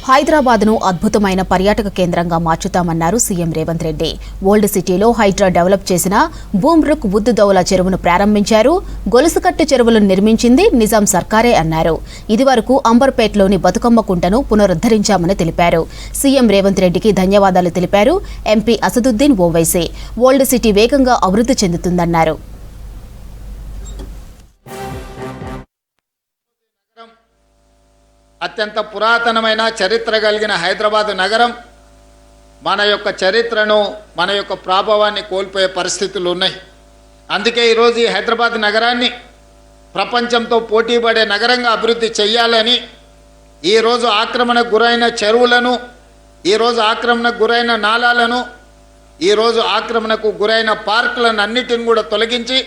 హైదరాబాద్ను అద్భుతమైన పర్యాటక కేంద్రంగా మార్చుతామన్నారు సీఎం రేవంత్ రెడ్డి. ఓల్డ్ సిటీలో హైడ్రా డెవలప్ చేసిన బూమ్రుక్ బుద్దుదౌలా చెరువును ప్రారంభించారు. గొలుసుకట్టు చెరువులను నిర్మించింది నిజాం సర్కారే అన్నారు. ఇదివరకు అంబర్పేట్లోని బతుకమ్మ కుంటను పునరుద్ధరించామని తెలిపారు. సీఎం రేవంత్ రెడ్డికి ధన్యవాదాలు తెలిపారు MP Asaduddin Owaisi. Old city వేగంగా అభివృద్ధి చెందుతుందన్నారు. అత్యంత పురాతనమైన చరిత్ర కలిగిన హైదరాబాద్ నగరం మన యొక్క చరిత్రను మన యొక్క ప్రాభవాన్ని కోల్పోయే పరిస్థితులు ఉన్నాయి. అందుకే ఈరోజు ఈ హైదరాబాద్ నగరాన్ని ప్రపంచంతో పోటీపడే నగరంగా అభివృద్ధి చేయాలని ఈరోజు ఆక్రమణకు గురైన చెరువులను, ఈరోజు ఆక్రమణకు గురైన నాలాలను, ఈరోజు ఆక్రమణకు గురైన పార్కులను అన్నిటిని కూడా తొలగించి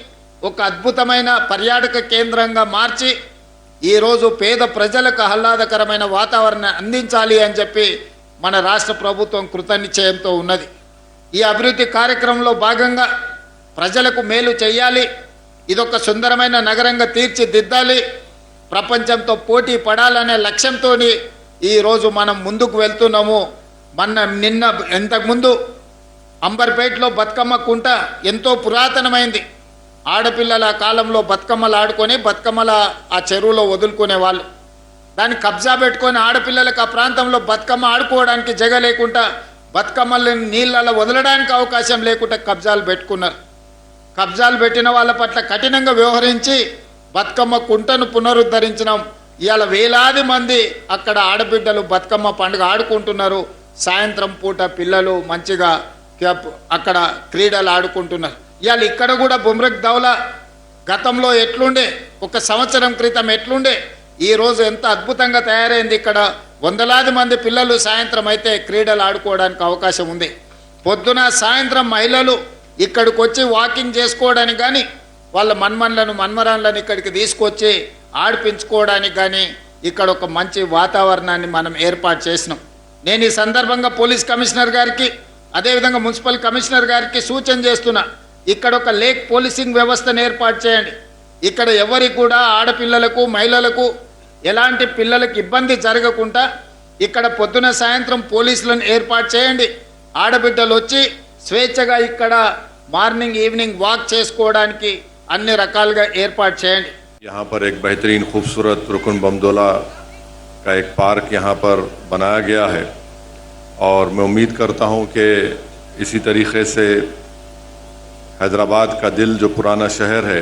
ఒక అద్భుతమైన పర్యాటక కేంద్రంగా మార్చి ఈరోజు పేద ప్రజలకు ఆహ్లాదకరమైన వాతావరణాన్ని అందించాలి అని చెప్పి మన రాష్ట్ర ప్రభుత్వం కృతనిశ్చయంతో ఉన్నది. ఈ అభివృద్ధి కార్యక్రమంలో భాగంగా ప్రజలకు మేలు చేయాలి, ఇదొక సుందరమైన నగరంగా తీర్చిదిద్దాలి, ప్రపంచంతో పోటీ పడాలనే లక్ష్యంతో ఈరోజు మనం ముందుకు వెళ్తున్నాము. నిన్న ఇంతకుముందు అంబర్పేటలో బతుకమ్మ కుంట ఎంతో పురాతనమైంది. ఆడపిల్లల కాలంలో బతుకమ్మలు ఆడుకొని బతుకమ్మల ఆ చెరువులో వదులుకునేవాళ్ళు. దాన్ని కబ్జా పెట్టుకొని ఆడపిల్లలకు ఆ ప్రాంతంలో బతుకమ్మ ఆడుకోవడానికి జగ లేకుండా, బతుకమ్మల్ని నీళ్ళలో వదలడానికి అవకాశం లేకుండా కబ్జాలు పెట్టుకున్నారు. కబ్జాలు పెట్టిన వాళ్ళ పట్ల కఠినంగా వ్యవహరించి బతుకమ్మ కుంటను పునరుద్ధరించినాం. ఇవాళ వేలాది మంది అక్కడ ఆడబిడ్డలు బతుకమ్మ పండుగ ఆడుకుంటున్నారు. సాయంత్రం పూట పిల్లలు మంచిగా అక్కడ క్రీడలు ఆడుకుంటున్నారు. ఇవాళ ఇక్కడ కూడా బుమ్రుక్ దౌలా గతంలో ఎట్లుండే, ఒక సంవత్సరం క్రితం ఎట్లుండే, ఈరోజు ఎంత అద్భుతంగా తయారైంది. ఇక్కడ వందలాది మంది పిల్లలు సాయంత్రం అయితే క్రీడలు ఆడుకోవడానికి అవకాశం ఉంది. పొద్దున సాయంత్రం మహిళలు ఇక్కడికి వచ్చి వాకింగ్ చేసుకోవడానికి కానీ, వాళ్ళ మన్మరాన్లను ఇక్కడికి తీసుకొచ్చి ఆడిపించుకోవడానికి కానీ ఇక్కడ ఒక మంచి వాతావరణాన్ని మనం ఏర్పాటు చేసినాం. నేను ఈ సందర్భంగా పోలీస్ కమిషనర్ గారికి, అదేవిధంగా మున్సిపల్ కమిషనర్ గారికి సూచన చేస్తున్నా, ఇక్కడ ఒక లేక్ పోలీసింగ్ వ్యవస్థను ఏర్పాటు చేయండి. ఇక్కడ ఎవరికి కూడా ఆడపిల్లలకు మహిళలకు ఎలాంటి పిల్లలకు ఇబ్బంది జరగకుండా ఇక్కడ పొద్దున సాయంత్రం పోలీసులను ఏర్పాటు చేయండి. ఆడబిడ్డలు వచ్చి స్వేచ్ఛగా ఇక్కడ మార్నింగ్ ఈవినింగ్ వాక్ చేసుకోవడానికి అన్ని రకాలుగా ఏర్పాటు చేయండి. यहाँ पर एक बेहतरीन खूबसूरत रुकन बमदौला का एक पार्क यहाँ पर बनाया गया है और मैं उम्मीद करता हूँ कि इसी तरीके से हैदराबाद का दिल जो पुराना शहर है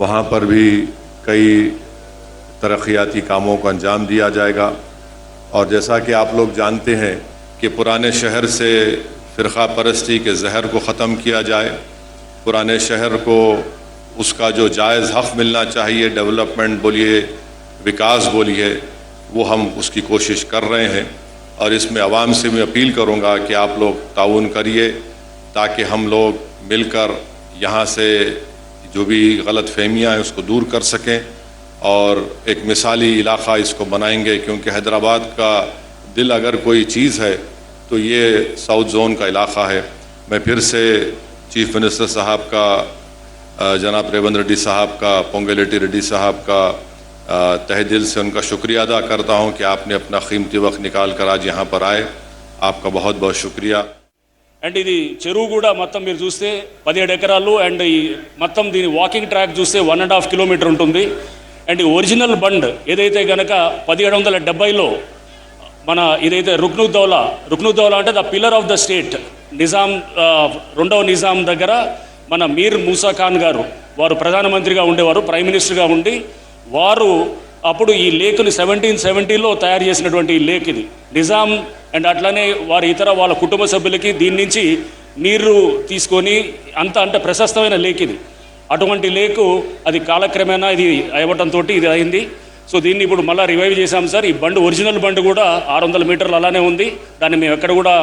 वहाँ पर भी कई तरक्याती कामों को अंजाम दिया जाएगा. और जैसा कि आप लोग जानते हैं कि पुराने शहर से फ़िरक़ा परस्ती के जहर को ख़त्म किया जाए, पुराने शहर को उसका जो जायज़ हक़ मिलना चाहिए, डेवलपमेंट बोलिए, विकास बोलिए, वो हम उसकी कोशिश कर रहे हैं. और इसमें आवाम से मैं अपील करूँगा कि आप लोग ताउन करिए ताकि हम लोग मिलकर यहाँ से जो भी गलत फहमियाँ हैं उसको दूर कर सकें और एक मिसाली इलाक़ा इसको बनाएंगे. क्योंकि हैदराबाद का दिल अगर कोई चीज़ है तो ये साउथ जोन का इलाक़ा है. मैं फिर से चीफ मिनिस्टर साहब का, जनाब रेवंत रेड्डी साहब का, पोंगलेटी रेड्डी साहब का तहे दिल से उनका शुक्रिया अदा करता हूँ कि आपने अपना कीमती वक्त निकाल कर आज यहाँ पर आए. आपका बहुत बहुत शुक्रिया. అండ్ ఇది చెరువు కూడా మొత్తం మీరు చూస్తే 17 ఎకరాలు అండ్ ఈ మొత్తం దీని వాకింగ్ ట్రాక్ చూస్తే 1.5 కిలోమీటర్ ఉంటుంది. అండ్ ఈ ఒరిజినల్ బండ్ ఏదైతే కనుక 1770లో మన ఇదైతే రుక్నుద్ దౌలా అంటే the pillar of the state, Nizam రెండవ నిజాం దగ్గర మన మీర్ మూసా ఖాన్ గారు, వారు ప్రధానమంత్రిగా ఉండేవారు, ప్రైమ్ మినిస్టర్గా ఉండి వారు అప్పుడు ఈ లేక్ని 1770లో తయారు చేసినటువంటి ఈ లేక్ ఇది. నిజాం అండ్ అట్లానే వారి వాళ్ళ కుటుంబ సభ్యులకి దీని నుంచి నీరు తీసుకొని అంటే ప్రశస్తమైన లేక్ ఇది. అటువంటి లేకు అది కాలక్రమేణా ఇది అవ్వటంతో ఇది అయింది. సో దీన్ని ఇప్పుడు మళ్ళీ రివైవ్ చేశాం సార్. ఈ బండ్ ఒరిజినల్ బండ్ కూడా 600 మీటర్లు అలానే ఉంది. దాన్ని మేము ఎక్కడ కూడా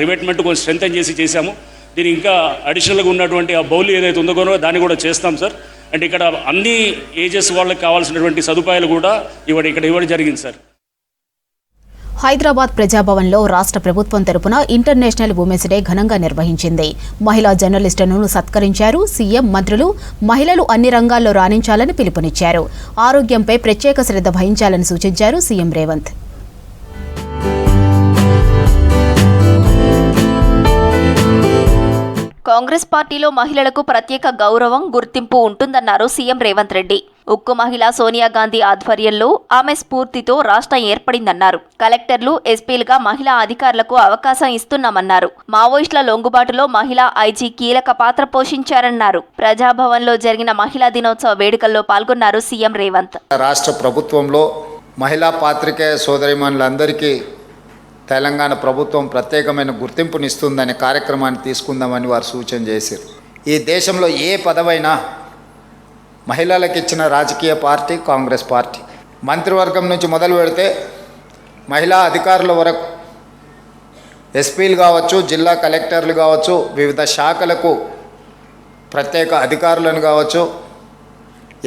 రివైట్మెంట్ కొంచెం స్ట్రెంథెన్ చేసాము. దీని ఇంకా అడిషనల్గా ఉన్నటువంటి ఆ బౌలి ఏదైతే ఉందో దాన్ని కూడా చేస్తాం సార్. అండ్ ఇక్కడ అన్ని ఏజెస్ వాళ్ళకి కావాల్సినటువంటి సదుపాయాలు కూడా ఇక్కడ ఇవ్వడం జరిగింది సార్. హైదరాబాద్ ప్రజాభవన్లో రాష్ట్ర ప్రభుత్వం తరపున ఇంటర్నేషనల్ ఉమెన్స్ డే ఘనంగా నిర్వహించింది. మహిళా జర్నలిస్టులను సత్కరించారు సీఎం. మంత్రులు మహిళలు అన్ని రంగాల్లో రాణించాలని పిలుపునిచ్చారు. ఆరోగ్యంపై ప్రత్యేక శ్రద్ధ వహించాలని సూచించారు సీఎం రేవంత్. కాంగ్రెస్ పార్టీలో మహిళలకు ప్రత్యేక గౌరవం, గుర్తింపు ఉంటుందన్నారు సీఎం రేవంత్ రెడ్డి. ఉక్కు మహిళ సోనియా గాంధీ ఆధ్వర్యంలో ఆమె స్ఫూర్తితో రాష్ట్రం ఏర్పడిందన్నారు. కలెక్టర్లు, ఎస్పీలుగా మహిళా అధికారులకు అవకాశం ఇస్తున్నామన్నారు. మావోయిస్టుల లొంగుబాటులో మహిళా ఐజీ కీలక పాత్ర పోషించారన్నారు. ప్రజాభవన్లో జరిగిన మహిళా దినోత్సవ వేడుకల్లో పాల్గొన్నారు సీఎం రేవంత్. రాష్ట్ర ప్రభుత్వంలో మహిళా పాత్రికేయ సోదరిమణులందరికీ తెలంగాణ ప్రభుత్వం ప్రత్యేకమైన గుర్తింపునిస్తుందనే కార్యక్రమాన్ని తీసుకుందామని వారు సూచన చేశారు. ఈ దేశంలో ఏ పదవైనా మహిళలకు ఇచ్చిన రాజకీయ పార్టీ కాంగ్రెస్ పార్టీ. మంత్రివర్గం నుంచి మొదలు పెడితే మహిళా అధికారుల వరకు, ఎస్పీలు కావచ్చు, జిల్లా కలెక్టర్లు కావచ్చు, వివిధ శాఖలకు ప్రత్యేక అధికారులను కావచ్చు,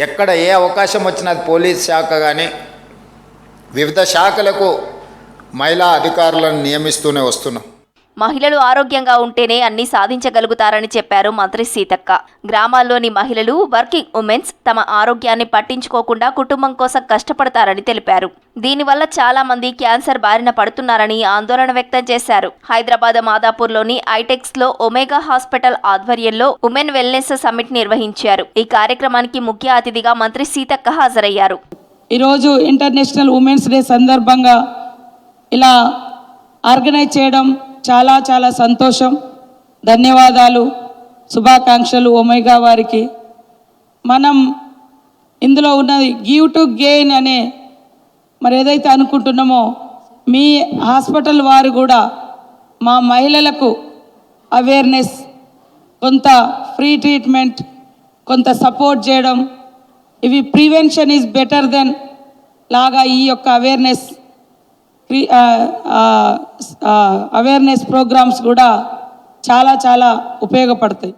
ఎక్కడ ఏ అవకాశం వచ్చినా పోలీస్ శాఖ కానీ వివిధ శాఖలకు మహిళా అధికారులను నియమిస్తూనే వస్తున్నాం. మహిళలు ఆరోగ్యంగా ఉంటేనే అన్ని సాధించగలుగుతారని చెప్పారు మంత్రి సీతక్క. గ్రామాల్లోని మహిళలు, వర్కింగ్ ఉమెన్స్ తమ ఆరోగ్యాన్ని పట్టించుకోకుండా కుటుంబం కోసం కష్టపడతారని తెలిపారు. దీనివల్ల చాలా మంది క్యాన్సర్ బారిన పడుతున్నారని ఆందోళన వ్యక్తం చేశారు. హైదరాబాద్ మాదాపూర్లోని ఐటెక్స్లో ఒమేగా హాస్పిటల్ ఆధ్వర్యంలో ఉమెన్ వెల్నెస్ సమ్మిట్ నిర్వహించారు. ఈ కార్యక్రమానికి ముఖ్య అతిథిగా మంత్రి సీతక్క హాజరయ్యారు. ఈరోజు ఇంటర్నేషనల్ ఉమెన్స్ డే సందర్భంగా ఇలా ఆర్గనైజ్ చేయడం చాలా చాలా సంతోషం. ధన్యవాదాలు, శుభాకాంక్షలు ఒమేగా వారికి. మనం ఇందులో ఉన్నది గివ్ టు గెయిన్ అనే మరి ఏదైతే అనుకుంటున్నామో, మీ హాస్పిటల్ వారు కూడా మా మహిళలకు అవేర్నెస్, కొంత ఫ్రీ ట్రీట్మెంట్, కొంత సపోర్ట్ చేయడం, ఇవి ప్రివెన్షన్ ఈజ్ బెటర్ దెన్ లాగా ఈ యొక్క అవేర్నెస్ ప్రోగ్రామ్స్ కూడా చాలా చాలా ఉపయోగపడతాయి.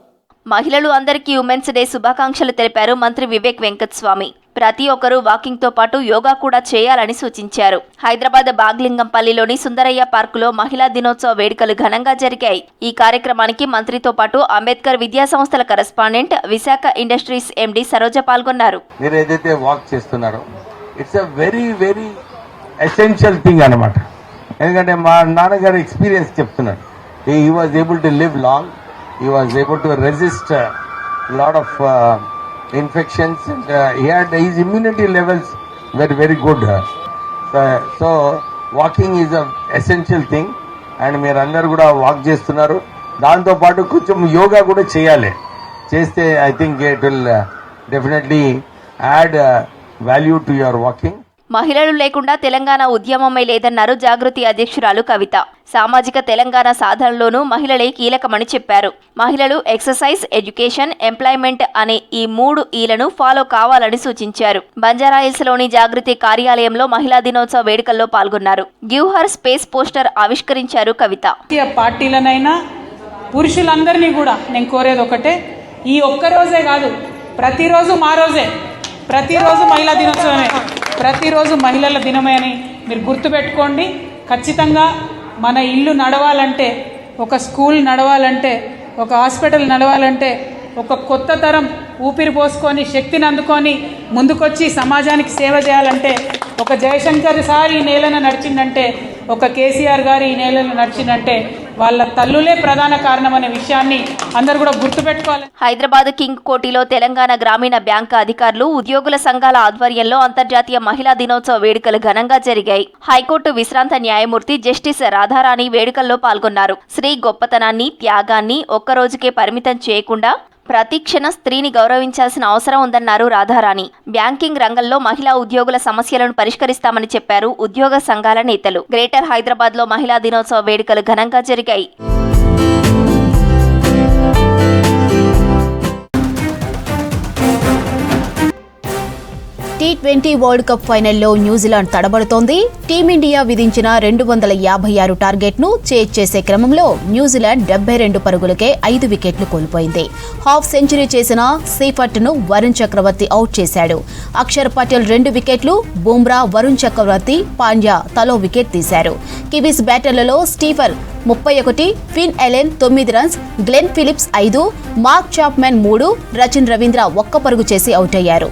మహిళలు అందరికీ ఉమెన్స్ డే శుభాకాంక్షలు తెలిపారు మంత్రి వివేక్ వెంకటస్వామి. ప్రతి ఒక్కరూ వాకింగ్తో పాటు యోగా కూడా చేయాలని సూచించారు. హైదరాబాద్ బాగ్లింగంపల్లిలోని సుందరయ్య పార్కులో మహిళా దినోత్సవ వేడుకలు ఘనంగా జరిగాయి. ఈ కార్యక్రమానికి మంత్రితో పాటు అంబేద్కర్ విద్యా సంస్థల కరెస్పాండెంట్, విశాఖ ఇండస్ట్రీస్ ఎండి సరోజ పాల్గొన్నారు. మీరు ఏదైతే వాక్ చేస్తున్నారో it's a very very essential thing అన్నమాట. ఎందుకంటే మా నాన్నగారు ఎక్స్పీరియన్స్ చెప్తున్నారు. He was able to live long, he was able to resist lot of infections, and his immunity levels were very good. So walking is a essential thing, and మీరు అందరు కూడా walk చేస్తున్నారు. దాంతో పాటు కొంచెం యోగా కూడా చేయాలి. చేస్తే I think it will definitely add value to your walking. మహిళలు లేకుండా తెలంగాణ ఉద్యమమే లేదన్నారు జాగృతి అధ్యక్షురాలు కవిత. సామాజిక తెలంగాణ సాధనలోనూ మహిళలే కీలకమని చెప్పారు. మహిళలు ఎక్సర్సైజ్, ఎడ్యుకేషన్, ఎంప్లాయ్మెంట్ అనే ఈ 3 ఈలను ఫాలో కావాలని సూచించారు. బంజారాహిల్స్లోని జాగృతి కార్యాలయంలో మహిళా దినోత్సవ వేడుకల్లో పాల్గొన్నారు. గివ్ హర్ స్పేస్ పోస్టర్ ఆవిష్కరించారు కవిత. పార్టీలనైనా పురుషులందరినీ కూడా నేను కోరేది ఒకటే, ఈ ఒక్కరోజే కాదు, ప్రతిరోజు మా రోజే, ప్రతిరోజు మహిళా దినోత్సవమే, ప్రతిరోజు మహిళల దినమే అని మీరు గుర్తుపెట్టుకోండి. ఖచ్చితంగా మన ఇల్లు నడవాలంటే, ఒక స్కూల్ నడవాలంటే, ఒక హాస్పిటల్ నడవాలంటే, ఒక కొత్త తరం ఊపిరి పోసుకొని శక్తిని అందుకొని ముందుకొచ్చి సమాజానికి సేవ చేయాలంటే, ఒక జయశంకర్ సార్ ఈ నేలను నడిచిందంటే, ఒక కేసీఆర్ గారు ఈ నేలను నడిచిందంటే వాళ్ళ తల్లులే ప్రధాన కారణం అనే విషయాన్ని అందరూ కూడా గుర్తుపెట్టుకోవాలి. హైదరాబాద్ కింగ్ కోటిలో తెలంగాణ గ్రామీణ బ్యాంకు అధికారులు, ఉద్యోగుల సంఘాల ఆధ్వర్యంలో అంతర్జాతీయ మహిళా దినోత్సవ వేడుకలు ఘనంగా జరిగాయి. హైకోర్టు విశ్రాంత న్యాయమూర్తి జస్టిస్ రాధారాణి వేడుకల్లో పాల్గొన్నారు. స్త్రీ గొప్పతనాన్ని, త్యాగాన్ని ఒక్కరోజుకే పరిమితం చేయకుండా ప్రతి క్షణ స్త్రీని గౌరవించాల్సిన అవసరం ఉందన్నారు రాధారాణి. బ్యాంకింగ్ రంగంలో మహిళా ఉద్యోగుల సమస్యలను పరిష్కరిస్తామని చెప్పారు ఉద్యోగ సంఘాల నేతలు. గ్రేటర్ హైదరాబాద్లో మహిళా దినోత్సవ వేడుకలు ఘనంగా జరిగాయి. T20 వరల్డ్ కప్ ఫైనల్లో న్యూజిలాండ్ తడబడుతోంది. టీమిండియా విధించిన 256 టార్గెట్ను చేజ్ చేసే క్రమంలో న్యూజిలాండ్ 72 పరుగులకే 5 వికెట్లు కోల్పోయింది. హాఫ్ సెంచరీ చేసిన సీఫర్ట్ను వరుణ్ చక్రవర్తి అవుట్ చేశాడు. అక్షర్ పటేల్ 2 వికెట్లు, బుమ్రా, వరుణ్ చక్రవర్తి, పాండ్యా తలో వికెట్ తీశారు. కివీస్ బ్యాటర్లలో Seifert 31, Finn Allen 9 runs, Glenn Phillips 5, Mark Chapman 3, Rachin Ravindra 1 పరుగు చేసి అవుట్ అయ్యారు.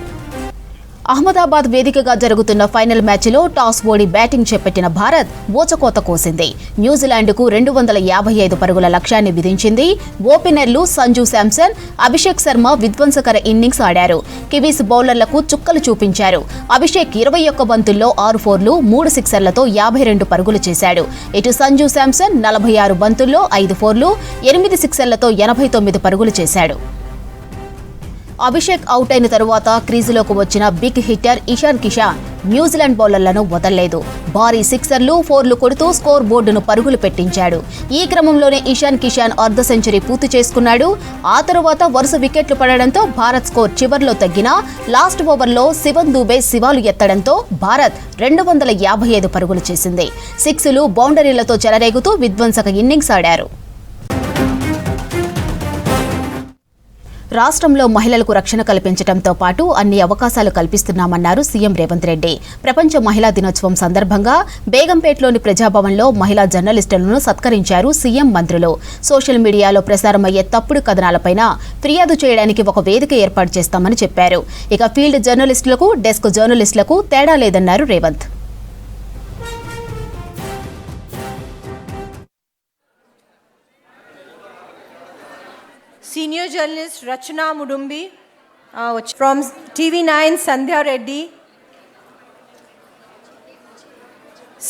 అహ్మదాబాద్ వేదికగా జరుగుతున్న ఫైనల్ మ్యాచ్లో టాస్ ఓడి బ్యాటింగ్ చేపట్టిన భారత్ ఊచకోత కోసింది. న్యూజిలాండ్కు 255 పరుగుల లక్ష్యాన్ని విధించింది. ఓపెనర్లు సంజు శాంసన్, అభిషేక్ శర్మ విధ్వంసకర ఇన్నింగ్స్ ఆడారు. కివీస్ బౌలర్లకు చుక్కలు చూపించారు. అభిషేక్ 21 బంతుల్లో 6 ఫోర్లు 3 సిక్సర్లతో 52 పరుగులు చేశాడు. ఇటు సంజు శాంసన్ 46 బంతుల్లో 5 ఫోర్లు 8 సిక్సర్లతో 89 పరుగులు చేశాడు. అభిషేక్ అవుట్ అయిన తరువాత క్రీజులోకి వచ్చిన big hitter Ishan Kishan New Zealand బౌలర్లను వదల్లేదు. భారీ సిక్సర్లు, ఫోర్లు కొడుతూ స్కోర్ బోర్డును పరుగులు పెట్టించాడు. ఈ క్రమంలోనే ఇషాన్ కిషాన్ అర్ధ సెంచరీ పూర్తి చేసుకున్నాడు. ఆ తరువాత వరుస వికెట్లు పడడంతో భారత్ స్కోర్ చివర్లో తగ్గినా లాస్ట్ ఓవర్లో శివన్ దూబే శివాలు ఎత్తడంతో భారత్ 255 పరుగులు చేసింది. సిక్స్లు, బౌండరీలతో చెలరేగుతూ విధ్వంసక ఇన్నింగ్స్ ఆడారు. రాష్ట్రంలో మహిళలకు రక్షణ కల్పించడంతో పాటు అన్ని అవకాశాలు కల్పిస్తున్నామన్నారు సీఎం రేవంత్ రెడ్డి. ప్రపంచ మహిళా దినోత్సవం సందర్భంగా బేగంపేటలోని ప్రజాభవన్లో మహిళా జర్నలిస్టులను సత్కరించారు సీఎం మంత్రులు. సోషల్ మీడియాలో ప్రసారమయ్యే తప్పుడు కథనాలపైన ఫిర్యాదు చేయడానికి ఒక వేదిక ఏర్పాటు చేస్తామని చెప్పారు. ఇక ఫీల్డ్ జర్నలిస్టులకు, డెస్క్ జర్నలిస్టులకు తేడా లేదన్నారు Revanth. Senior journalist Rachna Mudumbi, from TV9 Sandhya Reddy,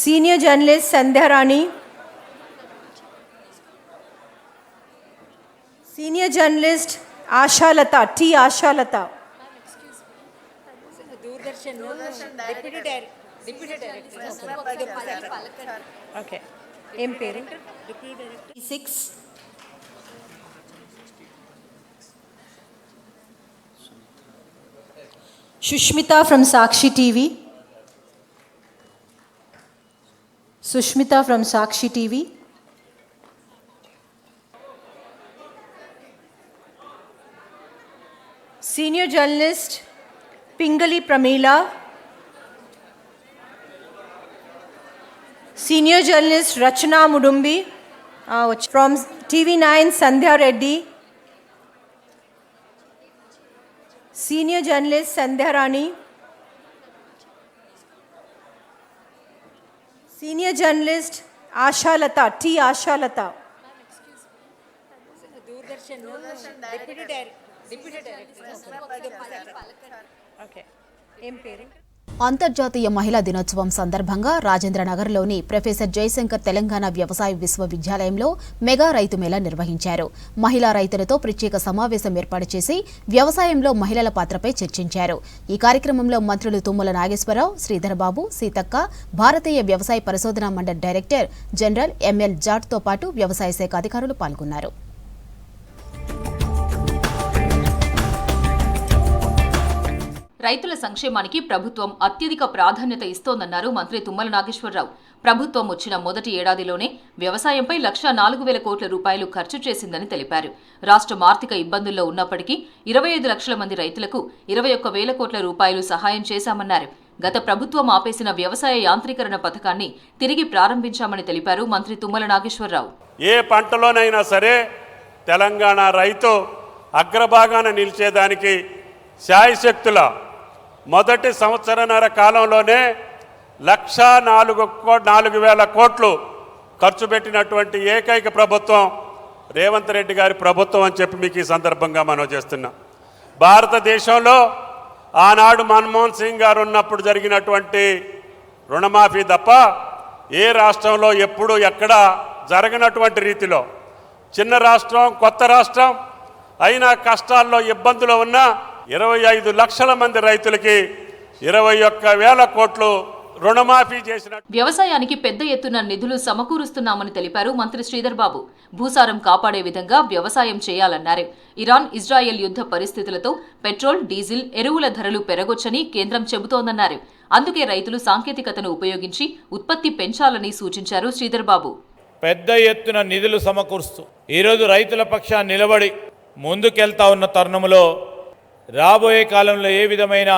senior journalist Sandhya Rani, senior journalist Asha Lata, T. Asha Lata. Deputy director. Okay. Deputy director. 6. Sushmita from Sakshi TV. Sushmita from Sakshi TV. Senior journalist Pingali Pramila. Senior journalist Rachna Mudumbi, from TV9 Sandhya Reddy. Senior journalist Sandhya Rani. Senior journalist Asha Lata, T. Asha Lata. Deputy director. Okay. అంతర్జాతీయ మహిళా దినోత్సవం సందర్భంగా రాజేంద్రనగర్లోని professor Jayashankar Telangana వ్యవసాయ విశ్వవిద్యాలయంలో mega రైతు మేళా నిర్వహించారు. మహిళా రైతులతో ప్రత్యేక సమావేశం ఏర్పాటు చేసి వ్యవసాయంలో మహిళల పాత్రపై చర్చించారు. ఈ కార్యక్రమంలో మంత్రులు తుమ్మల నాగేశ్వరరావు, శ్రీధర్బాబు, సీతక్క, భారతీయ వ్యవసాయ పరిశోధనా మండలి డైరెక్టర్ జనరల్ ఎంఎల్ జాట్తో పాటు వ్యవసాయ శాఖ అధికారులు పాల్గొన్నారు. రైతుల సంక్షేమానికి ప్రభుత్వం అత్యధిక ప్రాధాన్యత ఇస్తోందన్నారు మంత్రి తుమ్మల నాగేశ్వరరావు. ప్రభుత్వం వచ్చిన మొదటి ఏడాదిలోనే వ్యవసాయంపై 1,04,000 కోట్ల రూపాయలు ఖర్చు చేసిందని తెలిపారు. రాష్ట్రం ఆర్థిక ఇబ్బందుల్లో ఉన్నప్పటికీ 25 లక్షల మంది రైతులకు 21,000 కోట్ల రూపాయలు సహాయం చేశామన్నారు. గత ప్రభుత్వం ఆపేసిన వ్యవసాయ యాంత్రీకరణ పథకాన్ని తిరిగి ప్రారంభించామని తెలిపారు మంత్రి తుమ్మల నాగేశ్వరరావు. ఏ పంటలోనైనా సరే తెలంగాణ రైతు అగ్రభాగాన నిలిచేదానికి శాయశక్తుల మొదటి సంవత్సరన్నర కాలంలోనే 1,04,000 కోట్లు ఖర్చు పెట్టినటువంటి ఏకైక ప్రభుత్వం రేవంత్ రెడ్డి గారి ప్రభుత్వం అని చెప్పి మీకు ఈ సందర్భంగా మనం చేస్తున్నాం. భారతదేశంలో ఆనాడు మన్మోహన్ సింగ్ గారు ఉన్నప్పుడు జరిగినటువంటి రుణమాఫీ తప్ప ఏ రాష్ట్రంలో ఎప్పుడు ఎక్కడ జరగనటువంటి రీతిలో చిన్న రాష్ట్రం, కొత్త రాష్ట్రం అయినా కష్టాల్లో ఇబ్బందులు ఉన్న 25 లక్షల మంది రైతులకి 21,000 కోట్లు రుణమాఫీ చేసిన వ్యవసాయానికి పెద్ద ఎత్తున నిధులు సమకూరుస్తున్నామని తెలిపారు మంత్రి శ్రీధర్బాబు. భూసారం కాపాడే విధంగా వ్యవసాయం చేయాలన్నారు. ఇరాన్, ఇజ్రాయెల్ యుద్ధ పరిస్థితులతో పెట్రోల్, డీజిల్, ఎరువుల ధరలు పెరగొచ్చని కేంద్రం చెబుతోందన్నారు. అందుకే రైతులు సాంకేతికతను ఉపయోగించి ఉత్పత్తి పెంచాలని సూచించారు శ్రీధర్బాబు. పెద్ద ఎత్తున నిధులు సమకూరుస్తూ ఈరోజు రైతుల పక్షాన నిలబడి ముందుకెళ్తా ఉన్న తరుణంలో రాబోయే కాలంలో ఏ విధమైన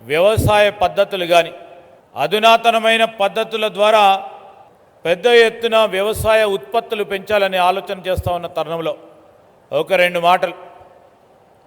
వ్యవసాయ పద్ధతులు కానీ అధునాతనమైన పద్ధతుల ద్వారా పెద్ద ఎత్తున వ్యవసాయ ఉత్పత్తులు పెంచాలని ఆలోచన చేస్తూ ఉన్న తరుణంలో ఒక 2 మాటలు.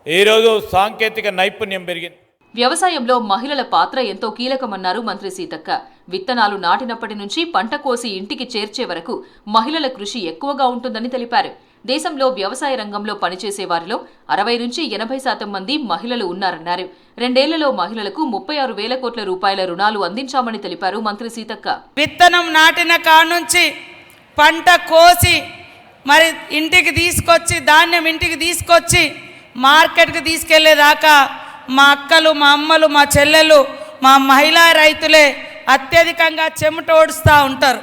ఈరోజు సాంకేతిక నైపుణ్యం పెరిగింది. వ్యవసాయంలో మహిళల పాత్ర ఎంతో కీలకమన్నారు మంత్రి సీతక్క. విత్తనాలు నాటినప్పటి నుంచి పంట కోసి ఇంటికి చేర్చే వరకు మహిళల కృషి ఎక్కువగా ఉంటుందని తెలిపారు. దేశంలో వ్యవసాయ రంగంలో పనిచేసే వారిలో 60 నుంచి 80% మంది మహిళలు ఉన్నారన్నారు. 2 ఏళ్లలో మహిళలకు 36,000 కోట్ల రూపాయల రుణాలు అందించామని తెలిపారు మంత్రి సీతక్క. విత్తనం నాటిన కానుంచి పంట కోసి మరి ఇంటికి తీసుకొచ్చి ధాన్యం ఇంటికి తీసుకొచ్చి మార్కెట్కి తీసుకెళ్లేదాకా మా అక్కలు, మా అమ్మలు, మా చెల్లెలు, మా మహిళా రైతులే అత్యధికంగా చెమట ఓడుస్తూ ఉంటారు.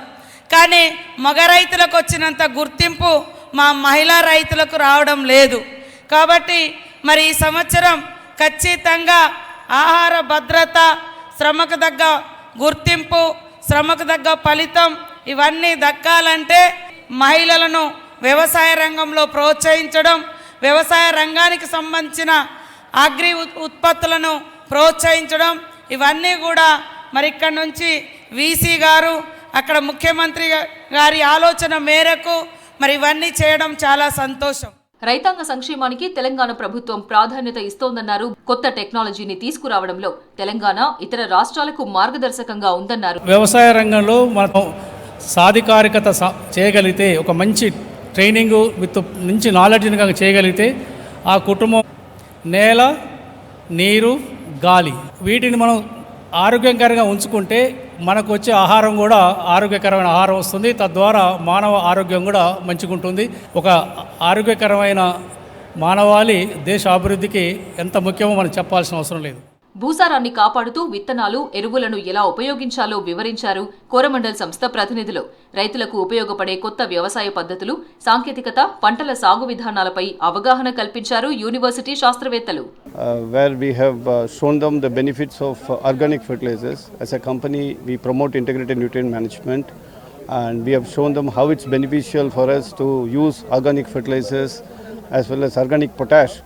కానీ మగ రైతులకు వచ్చినంత గుర్తింపు మా మహిళా రైతులకు రావడం లేదు. కాబట్టి మరి ఈ సంవత్సరం ఖచ్చితంగా ఆహార భద్రత, శ్రమకు తగ్గ గుర్తింపు, శ్రమకు తగ్గ ఫలితం ఇవన్నీ దక్కాలంటే మహిళలను వ్యవసాయ రంగంలో ప్రోత్సహించడం, వ్యవసాయ రంగానికి సంబంధించిన అగ్రి ఉత్పత్తులను ప్రోత్సహించడం, ఇవన్నీ కూడా మరి ఇక్కడ నుంచి వీసీ గారు, అక్కడ ముఖ్యమంత్రి గారి ఆలోచన మేరకు మరి ఇవన్నీ చేయడం చాలా సంతోషం. రైతాంగ సంక్షేమానికి తెలంగాణ ప్రభుత్వం ప్రాధాన్యత ఇస్తోందన్నారు. కొత్త టెక్నాలజీని తీసుకురావడంలో తెలంగాణ ఇతర రాష్ట్రాలకు మార్గదర్శకంగా ఉందన్నారు. వ్యవసాయ రంగంలో మనం సాధికారికత చేయగలిగితే, ఒక మంచి ట్రైనింగ్ విత్ మంచి నాలెడ్జ్ని కనుక చేయగలిగితే ఆ కుటుంబం నేల, నీరు, గాలి వీటిని మనం ఆరోగ్యకరంగా ఉంచుకుంటే మనకు వచ్చే ఆహారం కూడా ఆరోగ్యకరమైన ఆహారం వస్తుంది. తద్వారా మానవ ఆరోగ్యం కూడా మంచిగా ఉంటుంది. ఒక ఆరోగ్యకరమైన మానవాళి దేశ అభివృద్ధికి ఎంత ముఖ్యమో మనం చెప్పాల్సిన అవసరం లేదు. భూసారాన్ని కాపాడుతూ విత్తనాలు, ఎరువులను ఎలా ఉపయోగించాలో వివరించారు కోరమండల్ సంస్థ ప్రతినిధులు. రైతులకు ఉపయోగపడే కొత్త వ్యవసాయ పద్ధతులు, సాంకేతికత, పంటల సాగు విధానాలపై అవగాహన కల్పించారు యూనివర్సిటీ శాస్త్రవేత్తలు. Where we have shown them the benefits of organic fertilizers. As a company, we promote integrated nutrient management, and we have shown them how it's beneficial for us to use organic fertilizers as well as organic potash.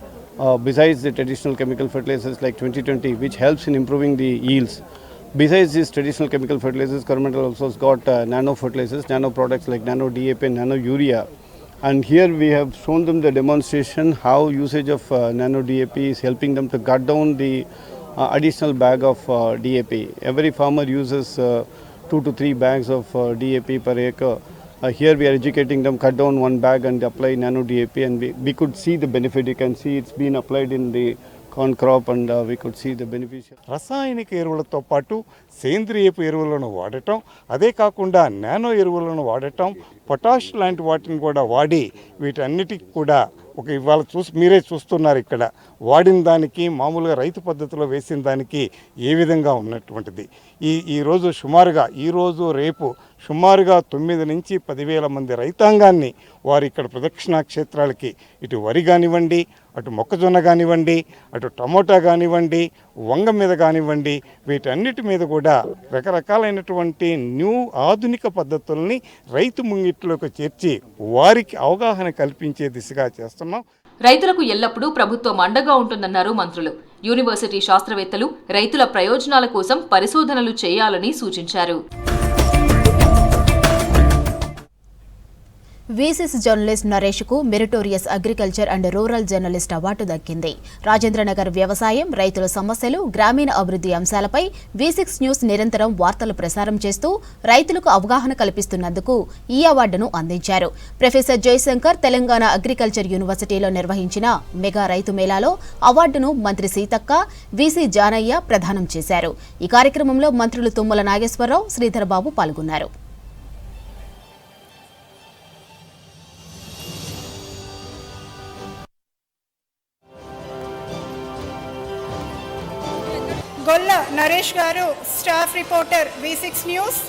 Besides the traditional chemical fertilizers like 2020, which helps in improving the yields. Besides these traditional chemical fertilizers, Coromandel also has got nano fertilizers, nano products like nano DAP and nano urea. And here we have shown them the demonstration how usage of nano DAP is helping them to cut down the additional bag of DAP. Every farmer uses 2 to 3 bags of DAP per acre. Here we are educating them, cut down 1 bag and apply nano DAP, and we could see the benefit. You can see it's been applied in the corn crop, and we could see the beneficial. రసాయనిక ఎరువులతో పాటు సేంద్రియపు ఎరువులను వాడటం, అదే కాకుండా nano ఎరువులను వాడటం, potash లాంటి వాటిని కూడా వాడి వీటన్నిటికి కూడా ఒక ఇవాళ మీరే చూస్తున్నారు ఇక్కడ వాడిన దానికి మామూలుగా రైతు పద్ధతిలో వేసిన దానికి ఏ విధంగా ఉన్నటువంటిది. ఈరోజు సుమారుగా ఈరోజు రేపు సుమారుగా 9 నుంచి 10,000 మంది రైతాంగాన్ని వారు ఇక్కడ ప్రదక్షిణా క్షేత్రాలకి ఇటు వరి కానివ్వండి, అటు మొక్కజొన్న కానివ్వండి, అటు టమోటా కానివ్వండి, వంగ మీద కానివ్వండి, వీటన్నిటి మీద కూడా రకరకాలైనటువంటి ఆధునిక పద్ధతుల్ని రైతు ముంగిట్లోకి చేర్చి వారికి అవగాహన కల్పించే దిశగా చేస్తున్నాం. రైతులకు ఎల్లప్పుడూ ప్రభుత్వం అండగా ఉంటుందన్నారు మంత్రులు. యూనివర్సిటీ శాస్త్రవేత్తలు రైతుల ప్రయోజనాల కోసం పరిశోధనలు చేయాలని సూచించారు. వీసీస్ జర్నలిస్ట్ నరేష్కు meritorious agriculture and rural journalist award దక్కింది. రాజేంద్రనగర్ వ్యవసాయం, రైతుల సమస్యలు, గ్రామీణ అభివృద్ధి అంశాలపై V6 న్యూస్ నిరంతరం వార్తలు ప్రసారం చేస్తూ రైతులకు అవగాహన కల్పిస్తున్నందుకు ఈ అవార్డును అందించారు. ప్రొఫెసర్ జయశంకర్ తెలంగాణ అగ్రికల్చర్ యూనివర్సిటీలో నిర్వహించిన మెగా రైతు మేళాలో అవార్డును మంత్రి సీతక్క, వీసీ జానయ్య ప్రదానం చేశారు. ఈ కార్యక్రమంలో మంత్రులు తుమ్మల నాగేశ్వరరావు, శ్రీధర్బాబు పాల్గొన్నారు. గొల్ల నరేష్ గారు, స్టాఫ్ రిపోర్టర్ V6 న్యూస్.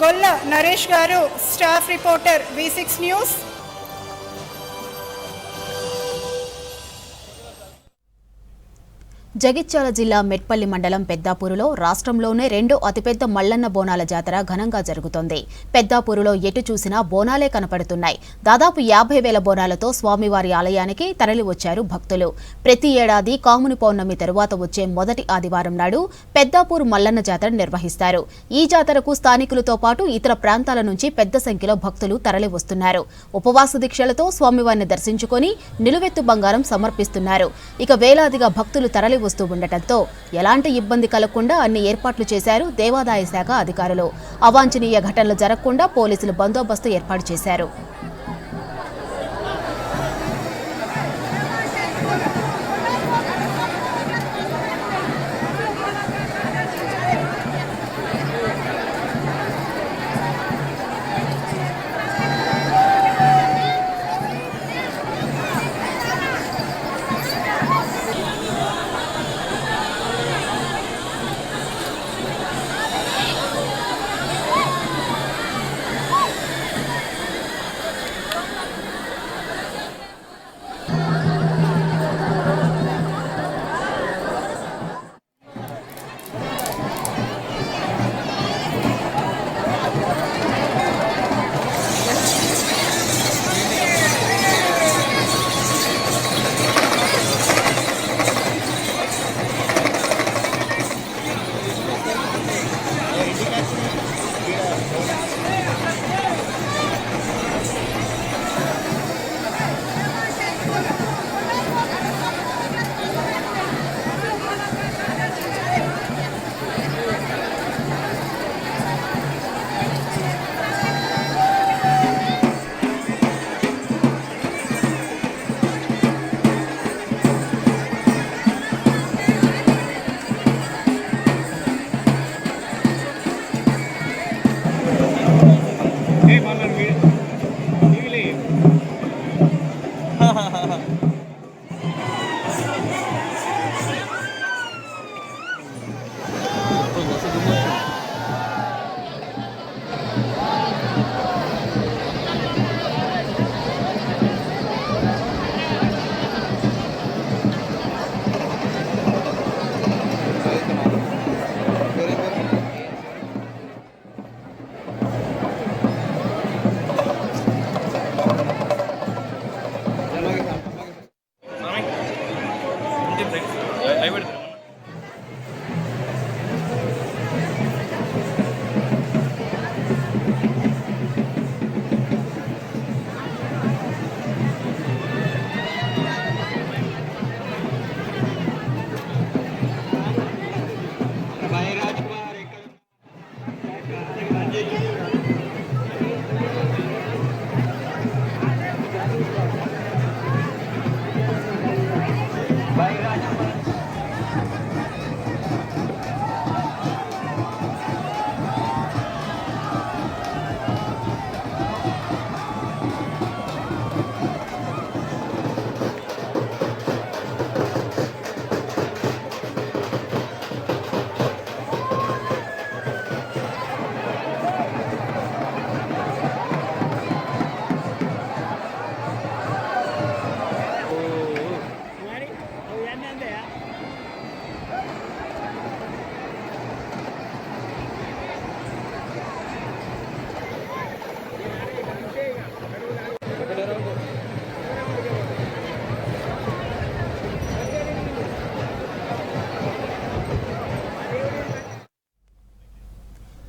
గొల్ల నరేష్ గారు, staff reporter V6 news. Jagtial జిల్లా మెట్పల్లి మండలం పెద్దాపూరులో రాష్ట్రంలోనే రెండో అతిపెద్ద మల్లన్న బోనాల జాతర ఘనంగా జరుగుతోంది. పెద్దాపూరులో ఎటు చూసినా బోనాలే కనపడుతున్నాయి. దాదాపు 50,000 బోనాలతో స్వామివారి ఆలయానికి తరలివచ్చారు భక్తులు. ప్రతి ఏడాది కాముని పౌర్ణమి తరువాత వచ్చే మొదటి ఆదివారం నాడు పెద్దాపూరు మల్లన్న జాతర నిర్వహిస్తారు. ఈ జాతరకు స్థానికులతో పాటు ఇతర ప్రాంతాల నుంచి పెద్ద సంఖ్యలో భక్తులు తరలివస్తున్నారు. ఉపవాస దీక్షలతో స్వామివారిని దర్శించుకొని నిలువెత్తు బంగారం సమర్పిస్తున్నారు. ఇక వేలాదిగా భక్తులు తరలి వస్తూ ఉండటంతో ఎలాంటి ఇబ్బంది కలగకుండా అన్ని ఏర్పాట్లు చేశారు దేవాదాయ శాఖ అధికారులు. అవాంఛనీయ ఘటనలు జరగకుండా పోలీసులు బందోబస్తు ఏర్పాటు చేశారు.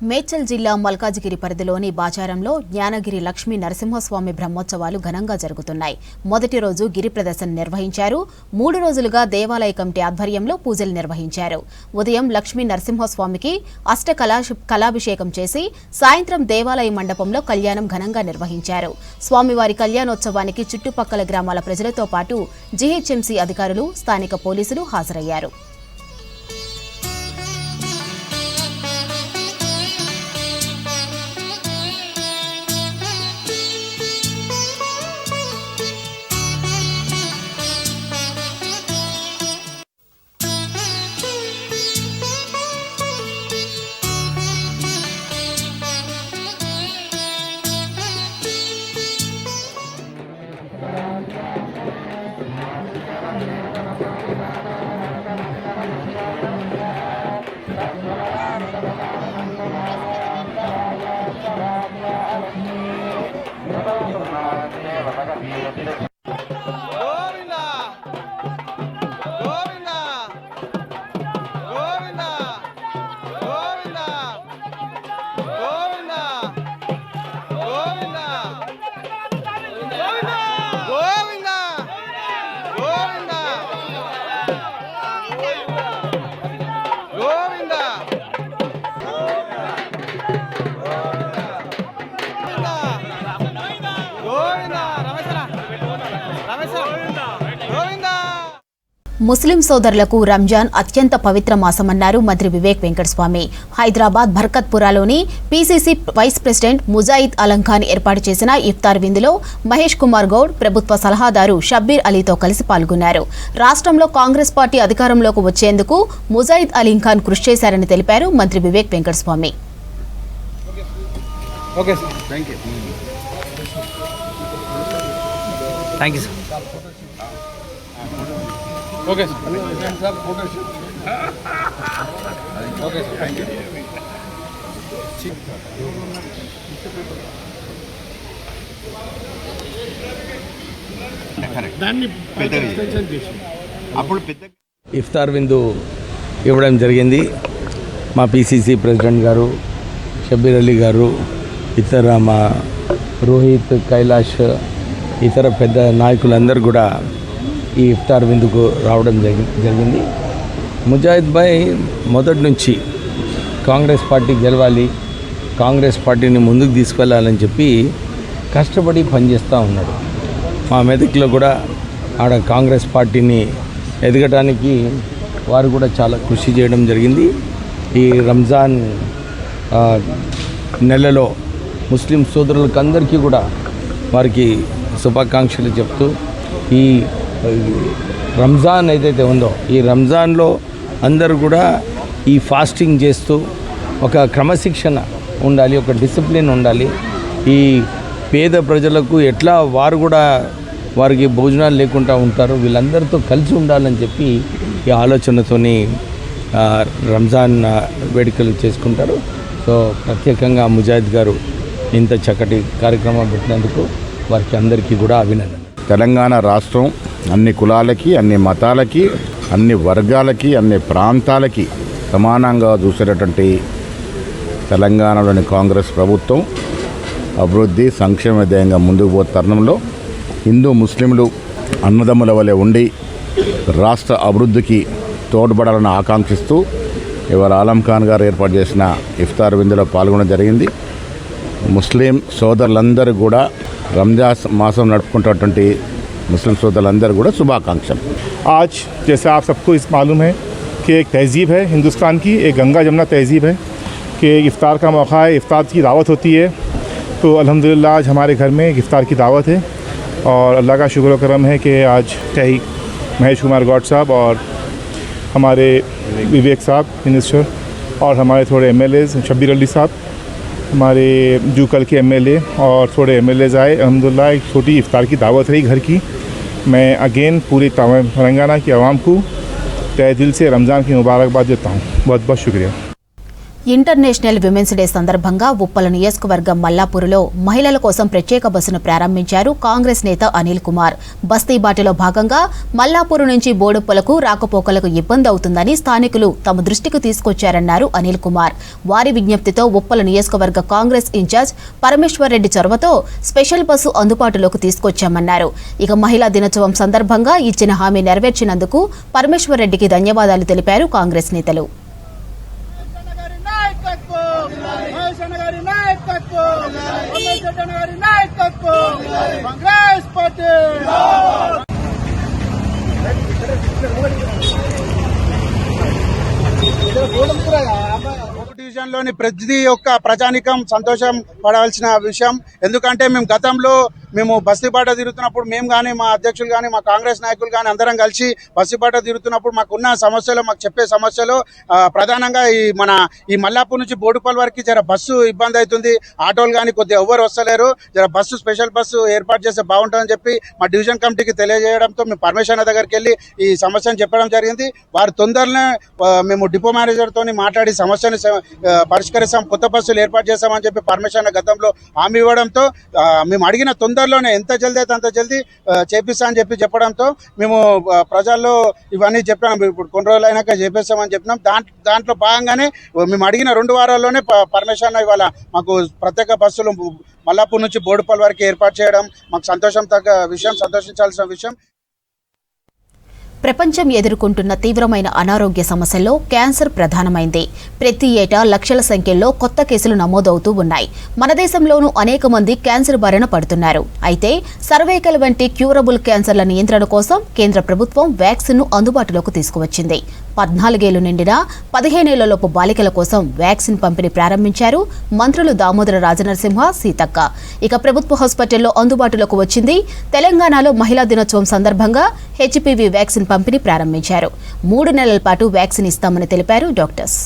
మేడ్చల్ జిల్లా మల్కాజిగిరి పరిధిలోని బాచారంలో జ్ఞానగిరి లక్ష్మీ నరసింహస్వామి బ్రహ్మోత్సవాలు ఘనంగా జరుగుతున్నాయి. మొదటి రోజు గిరి ప్రదర్శన నిర్వహించారు. 3 రోజులుగా దేవాలయ కమిటీ ఆధ్వర్యంలో పూజలు నిర్వహించారు. ఉదయం లక్ష్మీ నరసింహస్వామికి కళాభిషేకం చేసి సాయంత్రం దేవాలయ మండపంలో కళ్యాణం ఘనంగా నిర్వహించారు. స్వామివారి కళ్యాణోత్సవానికి చుట్టుపక్కల గ్రామాల ప్రజలతో పాటు జీహెచ్ఎంసీ అధికారులు, స్థానిక పోలీసులు హాజరయ్యారు. ముస్లిం సోదరులకు రంజాన్ అత్యంత పవిత్ర మాసమన్నారు మంత్రి వివేక్ వెంకటస్వామి. హైదరాబాద్ బర్కత్పురాలోని PCC vice president Mujahid Alam Khan ఏర్పాటు చేసిన ఇఫ్తార్ విందులో మహేష్ కుమార్ గౌడ్ ప్రభుత్వ సలహాదారు షబ్బీర్ అలీతో కలిసి పాల్గొన్నారు. రాష్ట్రంలో కాంగ్రెస్ పార్టీ అధికారంలోకి వచ్చేందుకు ముజాయిద్ అలీం ఖాన్ కృషి చేశారని తెలిపారు మంత్రి వివేక్ వెంకటస్వామి. ఇఫ్తార్ విందు ఇవ్వడం జరిగింది. మా పీసీసీ ప్రెసిడెంట్ గారు, షబ్బీర్ అలీ గారు, ఇతర మా రోహిత్, కైలాష్, ఇతర పెద్ద నాయకులందరూ కూడా ఈ ఇఫ్తార్ విందుకు రావడం జరిగింది. ముజాహిద్ భాయ్ మొదటి నుంచి కాంగ్రెస్ పార్టీ గెలవాలి, కాంగ్రెస్ పార్టీని ముందుకు తీసుకెళ్లాలని చెప్పి కష్టపడి పనిచేస్తూ ఉన్నాడు. మా మెదక్లో కూడా ఆడ కాంగ్రెస్ పార్టీని ఎదగటానికి వారు కూడా చాలా కృషి చేయడం జరిగింది. ఈ రంజాన్ నెలలో ముస్లిం సోదరులకు అందరికీ కూడా వారికి శుభాకాంక్షలు చెప్తూ ఈ రంజాన్ ఏదైతే ఉందో ఈ రంజాన్లో అందరూ కూడా ఈ ఫాస్టింగ్ చేస్తూ ఒక క్రమశిక్షణ ఉండాలి, ఒక డిసిప్లిన్ ఉండాలి. ఈ పేద ప్రజలకు ఎట్లా వారు కూడా వారికి భోజనాలు లేకుండా ఉంటారు, వీళ్ళందరితో కలిసి ఉండాలని చెప్పి ఈ ఆలోచనతోని రంజాన్ వేడుకలు చేసుకుంటారు. సో ప్రత్యేకంగా ముజాహిద్ గారు ఇంత చక్కటి కార్యక్రమం పెట్టినందుకు వారికి అందరికీ కూడా అభినందన. తెలంగాణ రాష్ట్రం అన్ని కులాలకి, అన్ని మతాలకి, అన్ని వర్గాలకి, అన్ని ప్రాంతాలకి సమానంగా చూసేటటువంటి తెలంగాణలోని కాంగ్రెస్ ప్రభుత్వం అభివృద్ధి సంక్షేమ ధ్యేయంగా ముందుకు పోయే తరుణంలో హిందూ ముస్లింలు అన్నదమ్ముల వలె ఉండి రాష్ట్ర అభివృద్ధికి తోడ్పడాలని ఆకాంక్షిస్తూ ఇవాళ ఆలం ఖాన్ గారు ఏర్పాటు చేసిన ఇఫ్తార్ విందులో పాల్గొనడం జరిగింది. ముస్లిం సోదరులందరూ కూడా రంజాన్ మాసం నడుపుకుంటున్నటువంటి मुस्लिम सोदरुలందరూ కూడా శుభాకాంక్షలు. आज जैसे आप सबको इस मालूम है कि एक तहज़ीब है हिंदुस्तान की, एक गंगा जमुना तहज़ीब है कि इफ़्तार का मौका है, इफ़्तार की दावत होती है. तो अल्हम्दुलिल्लाह आज हमारे घर में इफ़्तार की दावत है और अल्लाह का शुक्र व करम है कि आज चाहे महेश कुमार गौड साहब और हमारे विवेक साहब मिनिस्टर और हमारे थोड़े MLAs शब्बीर अली साहब, हमारे जूकल के MLA और थोड़े MLAs आए. अल्हम्दुलिल्लाह एक छोटी इफ़्तार की दावत रही घर की. मैं अगेन पूरी तेलंगाना की आवाम को तहे दिल से रमज़ान की मुबारकबाद देता हूँ. बहुत बहुत शुक्रिया. ఇంటర్నేషనల్ విమెన్స్ డే సందర్భంగా ఉప్పల నియోజకవర్గం మల్లాపూర్లో మహిళల కోసం ప్రత్యేక బస్సును ప్రారంభించారు కాంగ్రెస్ నేత అనిల్ కుమార్. బస్తీ బాటలో భాగంగా మల్లాపూర్ నుంచి బోడుప్పలకు రాకపోకలకు ఇబ్బంది అవుతుందని స్థానికులు తమ దృష్టికి తీసుకొచ్చారన్నారు అనిల్ కుమార్. వారి విజ్ఞప్తితో ఉప్పల నియోజకవర్గ కాంగ్రెస్ ఇన్ఛార్జ్ పరమేశ్వర్ రెడ్డి చొరవతో స్పెషల్ బస్సు అందుబాటులోకి తీసుకొచ్చామన్నారు. ఇక మహిళా దినోత్సవం సందర్భంగా ఇచ్చిన హామీ నెరవేర్చినందుకు పరమేశ్వర్ రెడ్డికి ధన్యవాదాలు తెలిపారు కాంగ్రెస్ నేతలు. డివిజన్లోని ప్రతి ఒక్క ప్రజానికం సంతోషం పడాల్సిన విషయం. ఎందుకంటే మేము బస్తీబాట తిరుగుతున్నప్పుడు మేము కానీ మా అధ్యక్షులు కానీ మా కాంగ్రెస్ నాయకులు కానీ అందరం కలిసి బస్తీబాట తిరుగుతున్నప్పుడు మాకున్న సమస్యలు మాకు చెప్పే సమస్యలు ప్రధానంగా ఈ మల్లాపూర్ నుంచి బోడుపల్ వరకు జర బస్సు ఇబ్బంది అవుతుంది. ఆటోలు కానీ కొద్దిగా ఎవరు వస్తలేరు. జర బస్సు స్పెషల్ బస్సు ఏర్పాటు చేస్తే బాగుంటుందని చెప్పి మా డివిజన్ కమిటీకి తెలియజేయడంతో మేము పరమేశ్వర దగ్గరికి వెళ్ళి ఈ సమస్యను చెప్పడం జరిగింది. వారు తొందరనే మేము డిపో మేనేజర్తో మాట్లాడి సమస్యను పరిష్కరిస్తాం, కొత్త బస్సులు ఏర్పాటు చేస్తామని చెప్పి పరమేశ్వర గతంలో హామీ ఇవ్వడంతో మేము అడిగిన తొందరలోనే ఎంత జల్దీ అయితే అంత జల్దీ చేపిస్తా అని చెప్పడంతో మేము ప్రజల్లో ఇవన్నీ చెప్పాము. ఇప్పుడు కొన్ని రోజులు అయినాక చేపిస్తామని చెప్పినాం. దాంట్లో భాగంగానే మేము అడిగిన 2 వారాల్లోనే పరమేశ్వర ఇవాళ మాకు ప్రత్యేక బస్సులు మల్లాపూర్ నుంచి బోడుపల్ వరకు ఏర్పాటు చేయడం మాకు సంతోషించాల్సిన విషయం. ప్రపంచం ఎదుర్కొంటున్న తీవ్రమైన అనారోగ్య సమస్యల్లో క్యాన్సర్ ప్రధానమైంది. ప్రతి ఏటా లక్షల సంఖ్యలో కొత్త కేసులు నమోదవుతూ ఉన్నాయి. మన దేశంలోనూ అనేక మంది క్యాన్సర్ బారిన పడుతున్నారు. అయితే సర్వైకల్ వంటి క్యూరబుల్ క్యాన్సర్ల నియంత్రణ కోసం కేంద్ర ప్రభుత్వం వ్యాక్సిన్ను అందుబాటులోకి తీసుకువచ్చింది. 14 ఏళ్లు నిండిన 15 ఏళ్లలోపు బాలికల కోసం వ్యాక్సిన్ పంపిణీ ప్రారంభించారు మంత్రులు దామోదర రాజనరసింహ, సీతక్క. ఇక ప్రభుత్వ హాస్పిటల్లో అందుబాటులోకి వచ్చింది. తెలంగాణలో మహిళా దినోత్సవం సందర్భంగా హెచ్పివి వ్యాక్సిన్ పంపిణీ ప్రారంభించారు. 3 నెలల పాటు వ్యాక్సిన్ ఇస్తామని తెలిపారు డాక్టర్స్.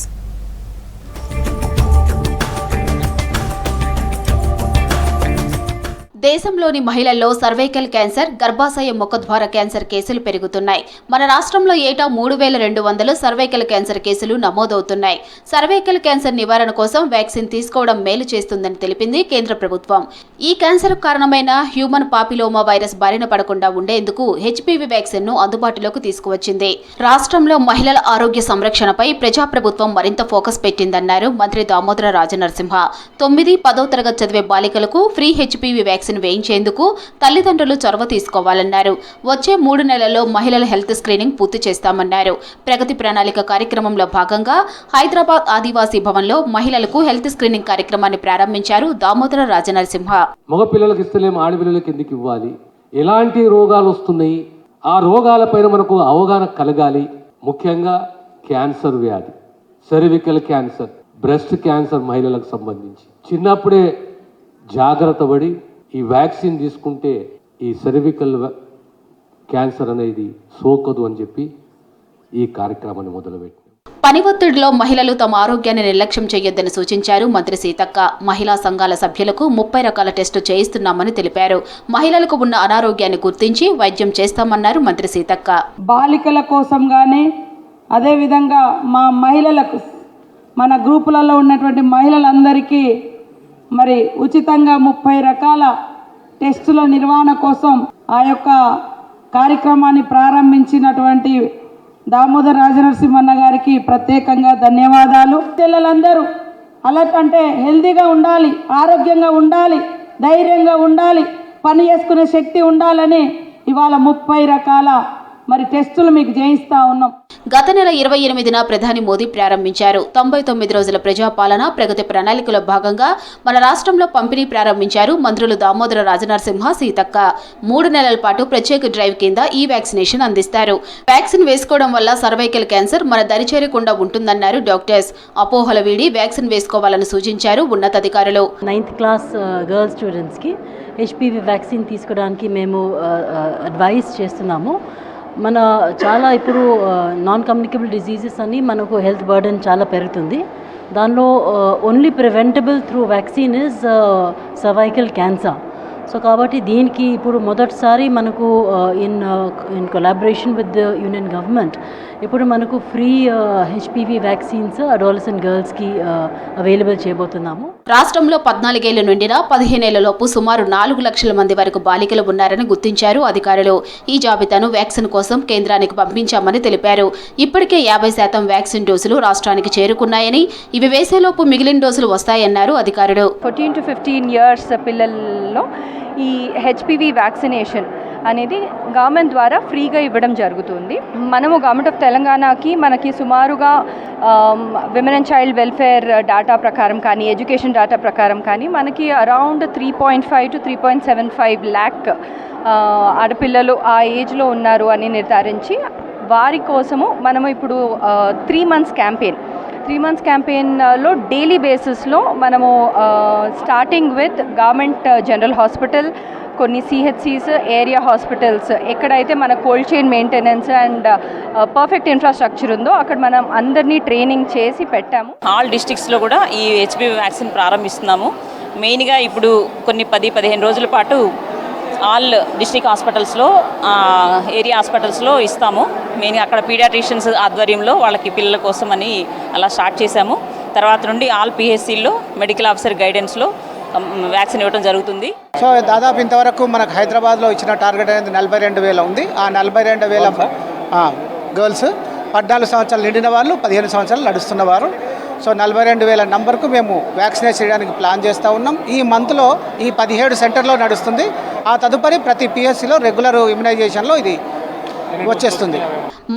దేశంలోని మహిళల్లో సర్వైకల్ క్యాన్సర్, గర్భాశయ ముఖద్వార క్యాన్సర్ కేసులు పెరుగుతున్నాయి. మన రాష్ట్రంలో ఏటా 3200 సర్వైకల్ క్యాన్సర్ కేసులు నమోదవుతున్నాయి. సర్వైకల్ క్యాన్సర్ నివారణ కోసం వ్యాక్సిన్ తీసుకోవడం మేలు చేస్తుందని తెలిపింది కేంద్ర ప్రభుత్వం. ఈ క్యాన్సర్ కారణమైన హ్యూమన్ పాపిలోమా వైరస్ బారిన పడకుండా ఉండేందుకు హెచ్పివి వ్యాక్సిన్ ను అందుబాటులోకి తీసుకువచ్చింది. రాష్ట్రంలో మహిళల ఆరోగ్య సంరక్షణపై ప్రజాప్రభుత్వం మరింత ఫోకస్ పెట్టిందన్నారు మంత్రి దామోదర రాజనరసింహ. 9, 10వ తరగతి చదివే బాలికలకు ఫ్రీ హెచ్పివి వ్యాక్సిన్ వేయించేందుకు తల్లిదండ్రులు చొరవ తీసుకోవాలన్నారు. వచ్చే 3 నెలల్లో మహిళల హెల్త్ స్క్రీనింగ్ పూర్తి చేస్తామన్నారు. ప్రగతి ప్రణాళిక కార్యక్రమంలో భాగంగా హైదరాబాద్ ఆదివాసీ భవన్లో మహిళలకు హెల్త్ స్క్రీనింగ్ కార్యక్రమాన్ని ప్రారంభించారు దామోదర రాజనరసింహ. మగ పిల్లలకు ఇస్తలేం, ఆడపిల్లలకి ఎందుకు ఇవ్వాలి, ఎలాంటి రోగాలు వస్తున్నాయి, ఆ రోగాలపైన మనకు అవగాహన కలగాలి. ముఖ్యంగా క్యాన్సర్ వ్యాధి, సర్వికల్ క్యాన్సర్, బ్రెస్ట్ క్యాన్సర్ మహిళలకు సంబంధించి చిన్నప్పుడే జాగ్రత్త పడి ఈ వ్యాక్సిన్ తీసుకుంటే ఈ సర్వికల్ క్యాన్సర్ అనేది సోకదు అని చెప్పి ఈ కార్యక్రమాన్ని మొదలుపెట్టింది. పని ఒత్తిడిలో మహిళలు తమ ఆరోగ్యాన్ని నిర్లక్ష్యం చేయొద్దని సూచించారు మంత్రి సీతక్క. మహిళా సంఘాల సభ్యులకు 30 రకాల టెస్టు చేయిస్తున్నామని తెలిపారు. మహిళలకు ఉన్న అనారోగ్యాన్ని గుర్తించి వైద్యం చేస్తామన్నారు మంత్రి సీతక్క. బాలికల కోసం కానీ అదేవిధంగా మా మహిళలకు, మన గ్రూపులలో ఉన్నటువంటి మహిళలందరికీ మరి ఉచితంగా 30 రకాల టెస్టుల నిర్వహణ కోసం ఆ యొక్క కార్యక్రమాన్ని ప్రారంభించినటువంటి దామోదర రాజనరసింహన్న గారికి ప్రత్యేకంగా ధన్యవాదాలు. పిల్లలందరూ అలర్ట్ అంటే హెల్తీగా ఉండాలి, ఆరోగ్యంగా ఉండాలి, ధైర్యంగా ఉండాలి, పని చేసుకునే శక్తి ఉండాలని ఇవాళ 30 రకాల మరి టెస్టులు మీకు చేయిస్తా ఉన్నాం. గత నెల 28న ప్రధాని మోదీ ప్రారంభించారు. 99 రోజుల ప్రజాపాలన ప్రగతి ప్రణాళికలో భాగంగా మన రాష్ట్రంలో పంపిణీ ప్రారంభించారు మంత్రులు దామోదర రాజనరసింహ, సీతక్క. 3 నెలల పాటు ప్రత్యేక డ్రైవ్ కింద ఈ వ్యాక్సినేషన్ అందిస్తారు. వ్యాక్సిన్ వేసుకోవడం వల్ల సర్వైకల్ క్యాన్సర్ మన దరిచేరకుండా ఉంటుందన్నారు డాక్టర్స్. అపోహల వీడి వ్యాక్సిన్ వేసుకోవాలని సూచించారు ఉన్నతాధికారులు. 9th క్లాస్ గర్ల్స్ స్టూడెంట్స్కి హెచ్పివి వ్యాక్సిన్ తీసుకోవడానికి మేము అడ్వైస్ చేస్తున్నాము. మన చాలా ఇప్పుడు నాన్ కమ్యూనికబుల్ డిజీజెస్ అని మనకు హెల్త్ బర్డెన్ చాలా పెరుగుతుంది. దానిలో only preventable through vaccine is cervical cancer. So కాబట్టి దీనికి ఇప్పుడు మొదటిసారి మనకు in collaboration with the union government ఇప్పుడు మనకు ఫ్రీ హెచ్పివి వ్యాక్సిన్స్ అడాలసెంట్ గర్ల్స్కి అవైలబుల్ చేయబోతున్నాము. రాష్ట్రంలో 14 ఏళ్ల నుండిన 15 ఏళ్లలోపు సుమారు 4 లక్షల మంది వరకు బాలికలు ఉన్నారని గుర్తించారు అధికారులు. ఈ జాబితాను వ్యాక్సిన్ కోసం కేంద్రానికి పంపించామని తెలిపారు. ఇప్పటికే 50% వ్యాక్సిన్ డోసులు రాష్ట్రానికి చేరుకున్నాయని, ఇవి వేసేలోపు మిగిలిన డోసులు వస్తాయన్నారు అధికారులు. 14 to 15 years పిల్లల్లో ఈ హెచ్పివి వ్యాక్సినేషన్ అనేది గవర్నమెంట్ ద్వారా ఫ్రీగా ఇవ్వడం జరుగుతుంది. మనము గవర్నమెంట్ ఆఫ్ తెలంగాణకి మనకి సుమారుగా women and child welfare data ప్రకారం కానీ, ఎడ్యుకేషన్ డేటా ప్రకారం కానీ మనకి అరౌండ్ 3.5 to 3.75 lakh ఆడపిల్లలు ఆ ఏజ్లో ఉన్నారు అని నిర్ధారించి వారి కోసము మనము ఇప్పుడు 3 months క్యాంపెయిన్లో డైలీ బేసిస్లో మనము starting with government general hospital, కొన్ని సిహెచ్సిస్, ఏరియా హాస్పిటల్స్ ఎక్కడైతే మన cold chain maintenance and perfect infrastructure ఉందో అక్కడ మనం అందరినీ ట్రైనింగ్ చేసి పెట్టాము. ఆల్ డిస్ట్రిక్ట్స్లో కూడా ఈ హెచ్పివి వ్యాక్సిన్ ప్రారంభిస్తున్నాము. మెయిన్గా ఇప్పుడు కొన్ని 10-15 రోజుల పాటు ఆల్ డిస్ట్రిక్ట్ హాస్పిటల్స్లో, ఏరియా హాస్పిటల్స్లో ఇస్తాము. మెయిన్గా అక్కడ పీడియాట్రిషియన్స్ ఆధ్వర్యంలో వాళ్ళకి పిల్లల కోసం అని అలా స్టార్ట్ చేశాము. తర్వాత నుండి ఆల్ పిహెచ్సిల్లో మెడికల్ ఆఫీసర్ గైడెన్స్లో వ్యాక్సిన్ ఇవ్వడం జరుగుతుంది. సో దాదాపు ఇంతవరకు మనకు హైదరాబాద్లో ఇచ్చిన టార్గెట్ అనేది 42,000 ఉంది. ఆ 42,000 గర్ల్స్ 14 సంవత్సరాలు నిండిన వాళ్ళు, 15 సంవత్సరాలు నడుస్తున్నవారు. సో 42,000 నంబర్కు మేము వ్యాక్సినేట్ చేయడానికి ప్లాన్ చేస్తూ ఉన్నాం. ఈ మంత్లో ఈ 17 సెంటర్లో నడుస్తుంది. ఆ తదుపరి ప్రతి పిఎస్సిలో రెగ్యులర్ ఇమ్యునైజేషన్లో ఇది వచ్చేస్తుంది.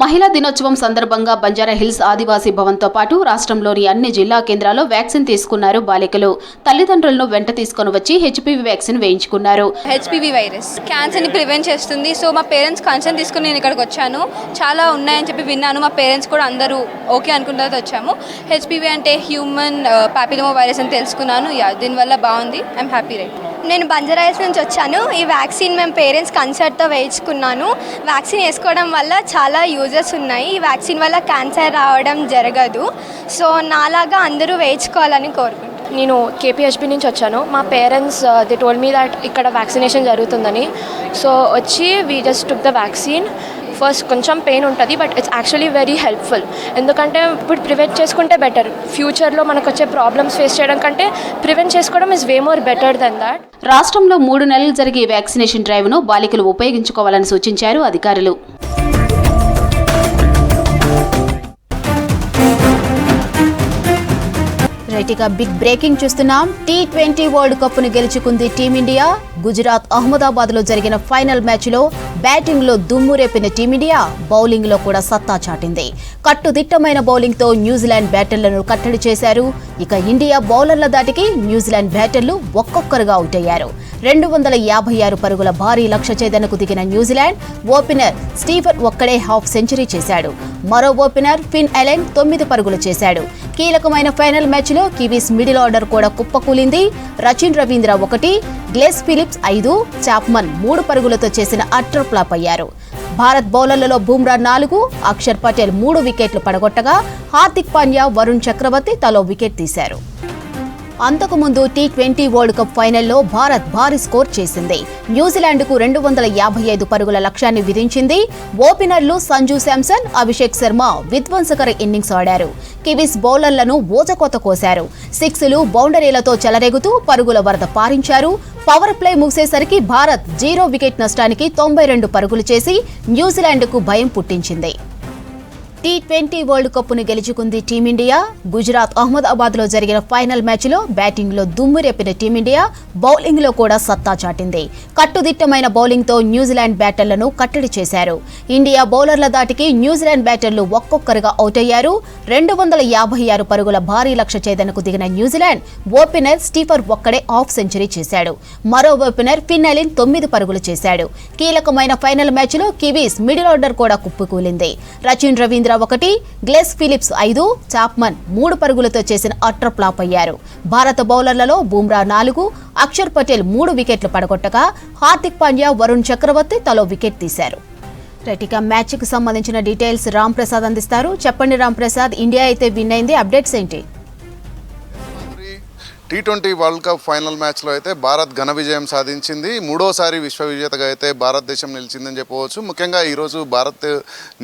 మహిళా దినోత్సవం సందర్భంగా బంజారాహిల్స్ ఆదివాసీ భవన్తో పాటు రాష్ట్రంలోని అన్ని జిల్లా కేంద్రాల్లో వ్యాక్సిన్ తీసుకున్నారు బాలికలు. తల్లిదండ్రులను వెంట తీసుకొని వచ్చి హెచ్పివి వ్యాక్సిన్ వేయించుకున్నారు. హెచ్పివి వైరస్ క్యాన్సర్ని ప్రివెంట్ చేస్తుంది. సో మా పేరెంట్స్ కన్సర్న్ తీసుకుని నేను ఇక్కడికి వచ్చాను. చాలా ఉన్నాయని చెప్పి విన్నాను. మా పేరెంట్స్ కూడా అందరూ ఓకే అనుకున్న తర్వాత వచ్చాము. హెచ్పివి అంటే హ్యూమన్ పాపిలోమా వైరస్ అని తెలుసుకున్నాను. దీనివల్ల బాగుంది. I'm happy right. నేను బంజారాహిల్స్ నుంచి వచ్చాను. ఈ వ్యాక్సిన్ మేము పేరెంట్స్ కన్సర్ట్తో వేయించుకున్నాను. వ్యాక్సిన్ వేసుకోవడం వల్ల చాలా యూజెస్ ఉన్నాయి. ఈ వ్యాక్సిన్ వల్ల క్యాన్సర్ రావడం జరగదు. సో నాలాగా అందరూ వేయించుకోవాలని కోరుకుంటున్నాను. నేను కేపీహెచ్బి నుంచి వచ్చాను. మా parents they told me that ఇక్కడ వ్యాక్సినేషన్ జరుగుతుందని. సో వచ్చి we just took the vaccine. First కొంచెం పెయిన్ ఉంటుంది, but it's actually very helpful. ఎందుకంటే ఇప్పుడు ప్రివెంట్ చేసుకుంటే బెటర్. ఫ్యూచర్లో మనకు వచ్చే ప్రాబ్లమ్స్ ఫేస్ చేయడం కంటే ప్రివెంట్ చేసుకోవడం is way more better than that. రాష్ట్రంలో 3 నెలలు జరిగే వ్యాక్సినేషన్ డ్రైవ్ను బాలికలు ఉపయోగించుకోవాలని సూచించారు అధికారులు. రైట్గా బిగ్ బ్రేకింగ్ చూస్తున్నాం. T20 వరల్డ్ కప్ ను గెలుచుకుంది టీమిండియా. గుజరాత్ అహ్మదాబాద్ లో జరిగిన ఫైనల్ మ్యాచ్ లో బ్యాటింగ్ లో దుమ్ము రేపిన టీమిండియా బౌలింగ్ లో కూడా సత్తా చాటింది. కట్టుదిట్టమైన బౌలింగ్ తో న్యూజిలాండ్ బ్యాటర్లను కట్టడి చేశారు. ఇక ఇండియా బౌలర్ల దాటికి న్యూజిలాండ్ బ్యాటర్లు ఒక్కొక్కరుగా అవుట్ అయ్యారు. 256 పరుగుల భారీ లక్ష్య ఛేదనకు దిగిన న్యూజిలాండ్ ఓపెనర్ స్టీఫెన్ ఒక్కడే హాఫ్ సెంచరీ చేశాడు. మరో ఓపెనర్ ఫిన్ ఎలెన్ 9 పరుగులు చేశాడు. కీలకమైన ఫైనల్ మ్యాచ్ లో కివీస్ మిడిల్ ఆర్డర్ కూడా కుప్పకూలింది. రచిన్ రవీంద్ర 1, గ్లెస్ ఫిలిప్స్ 5, చాప్మన్ 3 పరుగులతో చేసిన అట్టర్ ఫ్లాప్ అయ్యారు. భారత్ బౌలర్లలో బుమ్రా 4, అక్షర్ పటేల్ 3 వికెట్లు పడగొట్టగా హార్దిక్ పాండ్యా, వరుణ్ చక్రవర్తి తలో వికెట్ తీశారు. అంతకుముందు T20 వరల్డ్ కప్ ఫైనల్లో భారత్ భారీ స్కోర్ చేసింది. న్యూజిలాండ్కు 255 పరుగుల లక్ష్యాన్ని విధించింది. ఓపెనర్లు సంజు శాంసన్, అభిషేక్ శర్మ విధ్వంసకర ఇన్నింగ్స్ ఆడారు. కివీస్ బౌలర్లను ఊచకోత కోశారు. 6లు, బౌండరీలతో చెలరేగుతూ పరుగుల వరద పారించారు. పవర్ ప్లే ముగిసేసరికి భారత్ 0 వికెట్ నష్టానికి 92 పరుగులు చేసి న్యూజిలాండ్కు భయం పుట్టించింది. T20 వరల్డ్ కప్ ను గెలుచుకుంది టీమిండియా. గుజరాత్ అహ్మదాబాద్ లో జరిగిన ఫైనల్ మ్యాచ్ లో బ్యాటింగ్ లో దుమ్ము రేపిన టీమిండియా బౌలింగ్ లో కూడా సత్తా చాటింది. కట్టుదిట్టమైన బౌలింగ్ తో న్యూజిలాండ్ బ్యాటర్లను కట్టడి చేశారు. ఇండియా బౌలర్ల దాటికి న్యూజిలాండ్ బ్యాటర్లు ఒక్కొక్కరుగా అవుట్ అయ్యారు. 256 పరుగుల భారీ లక్ష్య ఛేదనకు దిగిన న్యూజిలాండ్ ఓపెనర్ స్టీఫెన్ ఒక్కడే హాఫ్ సెంచరీ చేశాడు. మరో ఓపెనర్ ఫిన్ ఎలెన్ 9 పరుగులు చేశాడు. కీలకమైన ఫైనల్ మ్యాచ్ లో కివీస్ మిడిల్ ఆర్డర్ కూడా కుప్పకూలింది. రచిన్ రవీంద్ర 1, గ్లెస్ ఫిలిప్స్ 5, చాప్మన్ 3 పరుగులతో చేసిన అట్టర్ ఫ్లాప్ అయ్యారు. భారత బౌలర్లలో బుమ్రా 4, అక్షర్ పటేల్ 3 వికెట్లు పడగొట్టగా హార్దిక్ పాండ్యా, వరుణ్ చక్రవర్తి తలో వికెట్ తీశారు. రైట్గా మ్యాచ్ కు సంబంధించిన డీటెయిల్స్ రామ్ ప్రసాద్ అందిస్తారు. చెప్పండి రామ్ ప్రసాద్, ఇండియా అయితే విన్ అయింది, అప్డేట్స్ ఏంటి? T20 వరల్డ్ కప్ ఫైనల్ మ్యాచ్లో అయితే భారత్ ఘన విజయం సాధించింది. 3వసారి విశ్వ విజేతగా అయితే భారతదేశం నిలిచిందని చెప్పవచ్చు. ముఖ్యంగా ఈరోజు భారత్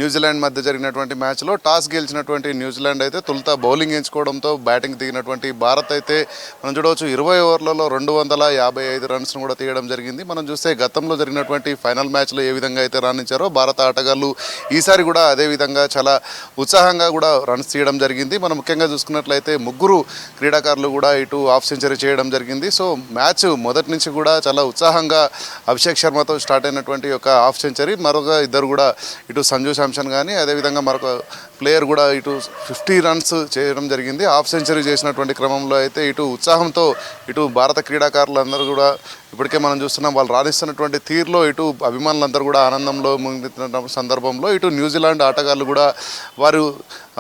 న్యూజిలాండ్ మధ్య జరిగినటువంటి మ్యాచ్లో టాస్ గెలిచినటువంటి న్యూజిలాండ్ అయితే తొలుత బౌలింగ్ ఎంచుకోవడంతో బ్యాటింగ్ దిగినటువంటి భారత్ అయితే మనం చూడవచ్చు 20 ఓవర్లలో 255 రన్స్ను కూడా తీయడం జరిగింది. మనం చూస్తే గతంలో జరిగినటువంటి ఫైనల్ మ్యాచ్లో ఏ విధంగా అయితే రాణించారో భారత ఆటగాళ్లు ఈసారి కూడా అదేవిధంగా చాలా ఉత్సాహంగా కూడా రన్స్ తీయడం జరిగింది. మనం ముఖ్యంగా చూసుకున్నట్లయితే 3 క్రీడాకారులు కూడా ఇటు హాఫ్ సెంచరీ చేయడం జరిగింది. సో మ్యాచ్ మొదటి నుంచి కూడా చాలా ఉత్సాహంగా అభిషేక్ శర్మతో స్టార్ట్ అయినటువంటి ఒక హాఫ్ సెంచరీ, మరొక ఇద్దరు కూడా ఇటు సంజు శాంసన్ కానీ అదేవిధంగా మరొక ప్లేయర్ కూడా ఇటు 50 రన్స్ చేయడం జరిగింది. హాఫ్ సెంచరీ చేసినటువంటి క్రమంలో అయితే ఇటు ఉత్సాహంతో ఇటు భారత క్రీడాకారులందరూ కూడా ఇప్పటికే మనం చూస్తున్నాం వాళ్ళు రాణిస్తున్నటువంటి తీరులో ఇటు అభిమానులందరూ కూడా ఆనందంలో మునిగిన సందర్భంలో ఇటు న్యూజిలాండ్ ఆటగాళ్ళు కూడా వారు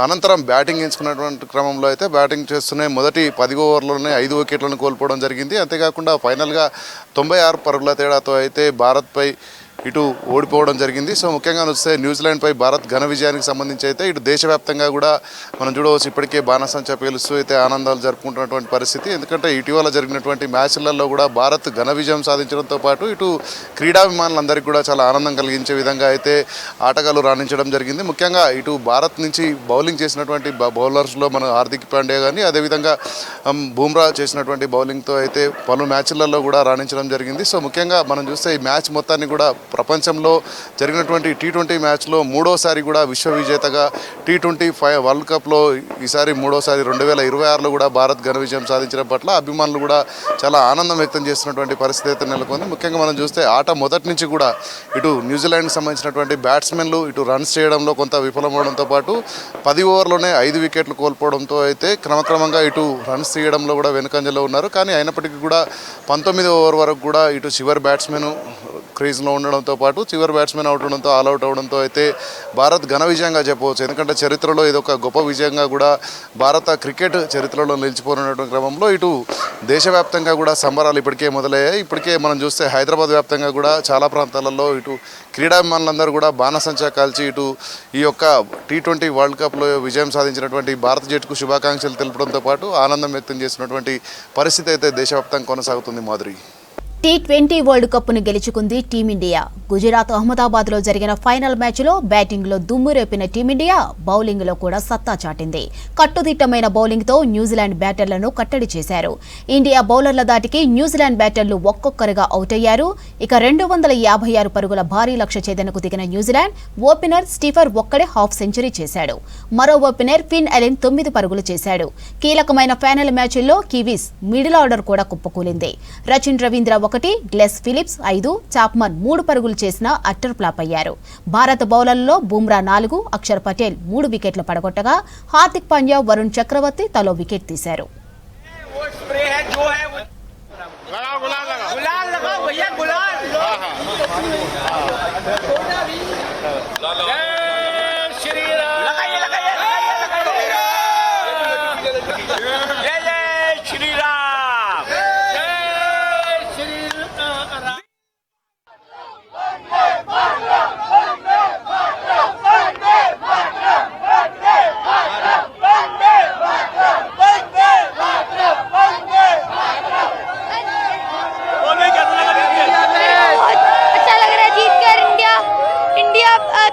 అనంతరం బ్యాటింగ్ ఎంచుకున్నటువంటి క్రమంలో అయితే బ్యాటింగ్ చేస్తూనే మొదటి 10 ఓవర్లోనే 5 వికెట్లను కోల్పోవడం జరిగింది. అంతేకాకుండా ఫైనల్గా 96 పరుగుల తేడాతో అయితే భారత్పై ఇటు ఓడిపోవడం జరిగింది. సో ముఖ్యంగా చూస్తే న్యూజిలాండ్పై భారత్ ఘన విజయానికి సంబంధించి అయితే ఇటు దేశవ్యాప్తంగా కూడా మనం చూడవచ్చు ఇప్పటికే బాణసంచా పేలుస్తూ అయితే ఆనందాలు జరుపుకుంటున్నటువంటి పరిస్థితి. ఎందుకంటే ఇటీవల జరిగినటువంటి మ్యాచ్లలో కూడా భారత్ ఘన విజయం సాధించడంతో పాటు ఇటు క్రీడాభిమానులందరికీ కూడా చాలా ఆనందం కలిగించే విధంగా అయితే ఆటగాళ్ళు రాణించడం జరిగింది. ముఖ్యంగా ఇటు భారత్ నుంచి బౌలింగ్ చేసినటువంటి బౌలర్స్లో మన హార్దిక్ పాండ్యా కానీ అదేవిధంగా బుమ్రా చేసినటువంటి బౌలింగ్తో అయితే పలు మ్యాచ్లలో కూడా రాణించడం జరిగింది. సో ముఖ్యంగా మనం చూస్తే ఈ మ్యాచ్ మొత్తాన్ని కూడా ప్రపంచంలో జరిగినటువంటి T20 మ్యాచ్లో మూడోసారి కూడా విశ్వ విజేతగా T20 వరల్డ్ కప్లో ఈసారి మూడోసారి 2026లో కూడా భారత్ ఘన విజయం సాధించడం పట్ల అభిమానులు కూడా చాలా ఆనందం వ్యక్తం చేస్తున్నటువంటి పరిస్థితి అయితే నెలకొంది. ముఖ్యంగా మనం చూస్తే ఆట మొదటి నుంచి కూడా ఇటు న్యూజిలాండ్కి సంబంధించినటువంటి బ్యాట్స్మెన్లు ఇటు రన్స్ చేయడంలో కొంత విఫలమవడంతో పాటు 10 ఓవర్లోనే 5 వికెట్లు కోల్పోవడంతో అయితే క్రమక్రమంగా ఇటు రన్స్ తీయడంలో కూడా వెనుకంజలో ఉన్నారు. కానీ అయినప్పటికీ కూడా 19వ ఓవర్ వరకు కూడా ఇటు చివరి బ్యాట్స్మెన్ క్రీజ్లో ఉండడంతో పాటు చివరి బ్యాట్స్మెన్ అవుట్ అవడంతో ఆల్అవుట్ అవడంతో అయితే భారత్ ఘన విజయంగా చెప్పవచ్చు. ఎందుకంటే చరిత్రలో ఇది ఒక గొప్ప విజయంగా కూడా భారత క్రికెట్ చరిత్రలో నిలిచిపోయినటువంటి క్రమంలో ఇటు దేశవ్యాప్తంగా కూడా సంబరాలు ఇప్పటికే మొదలయ్యాయి. ఇప్పటికే మనం చూస్తే హైదరాబాద్ వ్యాప్తంగా కూడా చాలా ప్రాంతాలలో ఇటు క్రీడాభిమానులందరూ కూడా బాణసంచా కాల్చి ఇటు ఈ యొక్క T20 వరల్డ్ కప్లో విజయం సాధించినటువంటి భారత జట్టుకు శుభాకాంక్షలు తెలపడంతో పాటు ఆనందం వ్యక్తం చేసినటువంటి పరిస్థితి అయితే దేశవ్యాప్తంగా కొనసాగుతుంది. మాధురి, T20 వరల్డ్ కప్ను గెలుచుకుంది టీమిండియా. గుజరాత్ అహ్మదాబాద్లో జరిగిన ఫైనల్ మ్యాచ్లో బ్యాటింగ్లో దుమ్ము రేపిన టీమిండియా బౌలింగ్లో కూడా సత్తా చాటింది. కట్టుదిట్టమైన బౌలింగ్తో న్యూజిలాండ్ బ్యాటర్లను కట్టడి చేశారు. ఇండియా బౌలర్ల దాటికి న్యూజిలాండ్ బ్యాటర్లు ఒక్కొక్కరుగా అవుట్ అయ్యారు. ఇక 256 పరుగుల భారీ లక్ష్య ఛేదనకు దిగిన న్యూజిలాండ్ ఓపెనర్ స్టీఫర్ ఒక్కడే హాఫ్ సెంచరీ చేశాడు. మరో ఓపెనర్ ఫిన్ అలెన్ 9 పరుగులు చేశాడు. కీలకమైన ఫైనల్ మ్యాచ్ల్లో కివీస్ మిడిల్ ఆర్డర్ కూడా కుప్పకూలింది. రచిన్ రవీంద్ర 1, గ్లెస్ ఫిలిప్స్ 5, చాప్మన్ 3 పరుగులు చేసినా అట్టర్ ఫ్లాప్ అయ్యారు. భారత బౌలర్లలో బుమ్రా 4, అక్షర్ పటేల్ 3 వికెట్లు పడగొట్టగా హార్దిక్ పాండ్యా, వరుణ్ చక్రవర్తి తలో వికెట్ తీశారు.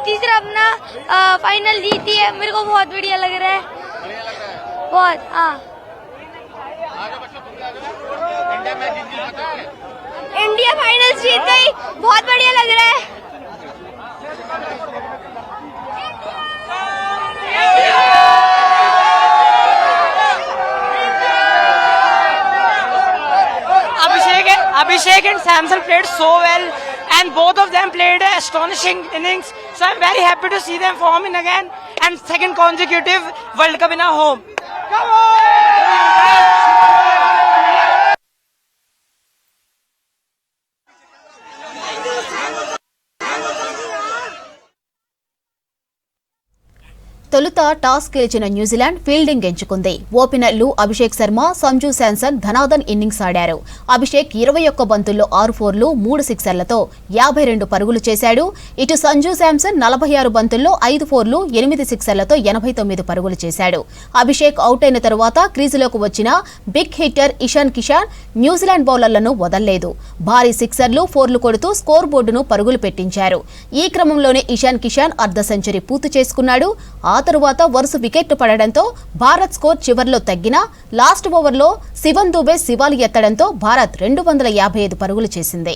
तीसरा अपना फाइनल जीती है, मेरे को बहुत बढ़िया लग रहा है, बहुत। हाँ, इंडिया फाइनल जीत गई, बहुत बढ़िया लग रहा है। Abhishek and Samson played so well, and both of them played astonishing innings. So I'm very happy to see them forming again, and second consecutive World Cup in our home. Come on! తొలుత toss గెలిచిన New Zealand fielding ఎంచుకుంది. ఓపెనర్లు Abhishek Sharma, Sanju Samson ధనాధన్ innings ఆడారు. అభిషేక్ 21 బంతుల్లో 6 ఫోర్లు 3 సిక్సర్లతో 52 పరుగులు చేశాడు. ఇటు సంజు శాంసన్ 46 బంతుల్లో 5 ఫోర్లు 8 సిక్సర్లతో 89 పరుగులు చేశాడు. అభిషేక్ అవుట్ అయిన తరువాత క్రీజులోకి వచ్చిన big hitter Ishan Kishan New Zealand బౌలర్లను వదల్లేదు. భారీ సిక్సర్లు, ఫోర్లు కొడుతూ స్కోర్ బోర్డును పరుగులు పెట్టించారు. ఈ క్రమంలోనే ఇషాన్ కిషాన్ అర్ధ సెంచరీ పూర్తి చేసుకున్నాడు. ఆ తరువాత వరుస వికెట్లు పడడంతో భారత్ స్కోర్ చివర్లో తగ్గినా లాస్ట్ ఓవర్లో శివన్ దుబే శివాలు ఎత్తడంతో భారత్ 255 పరుగులు చేసింది.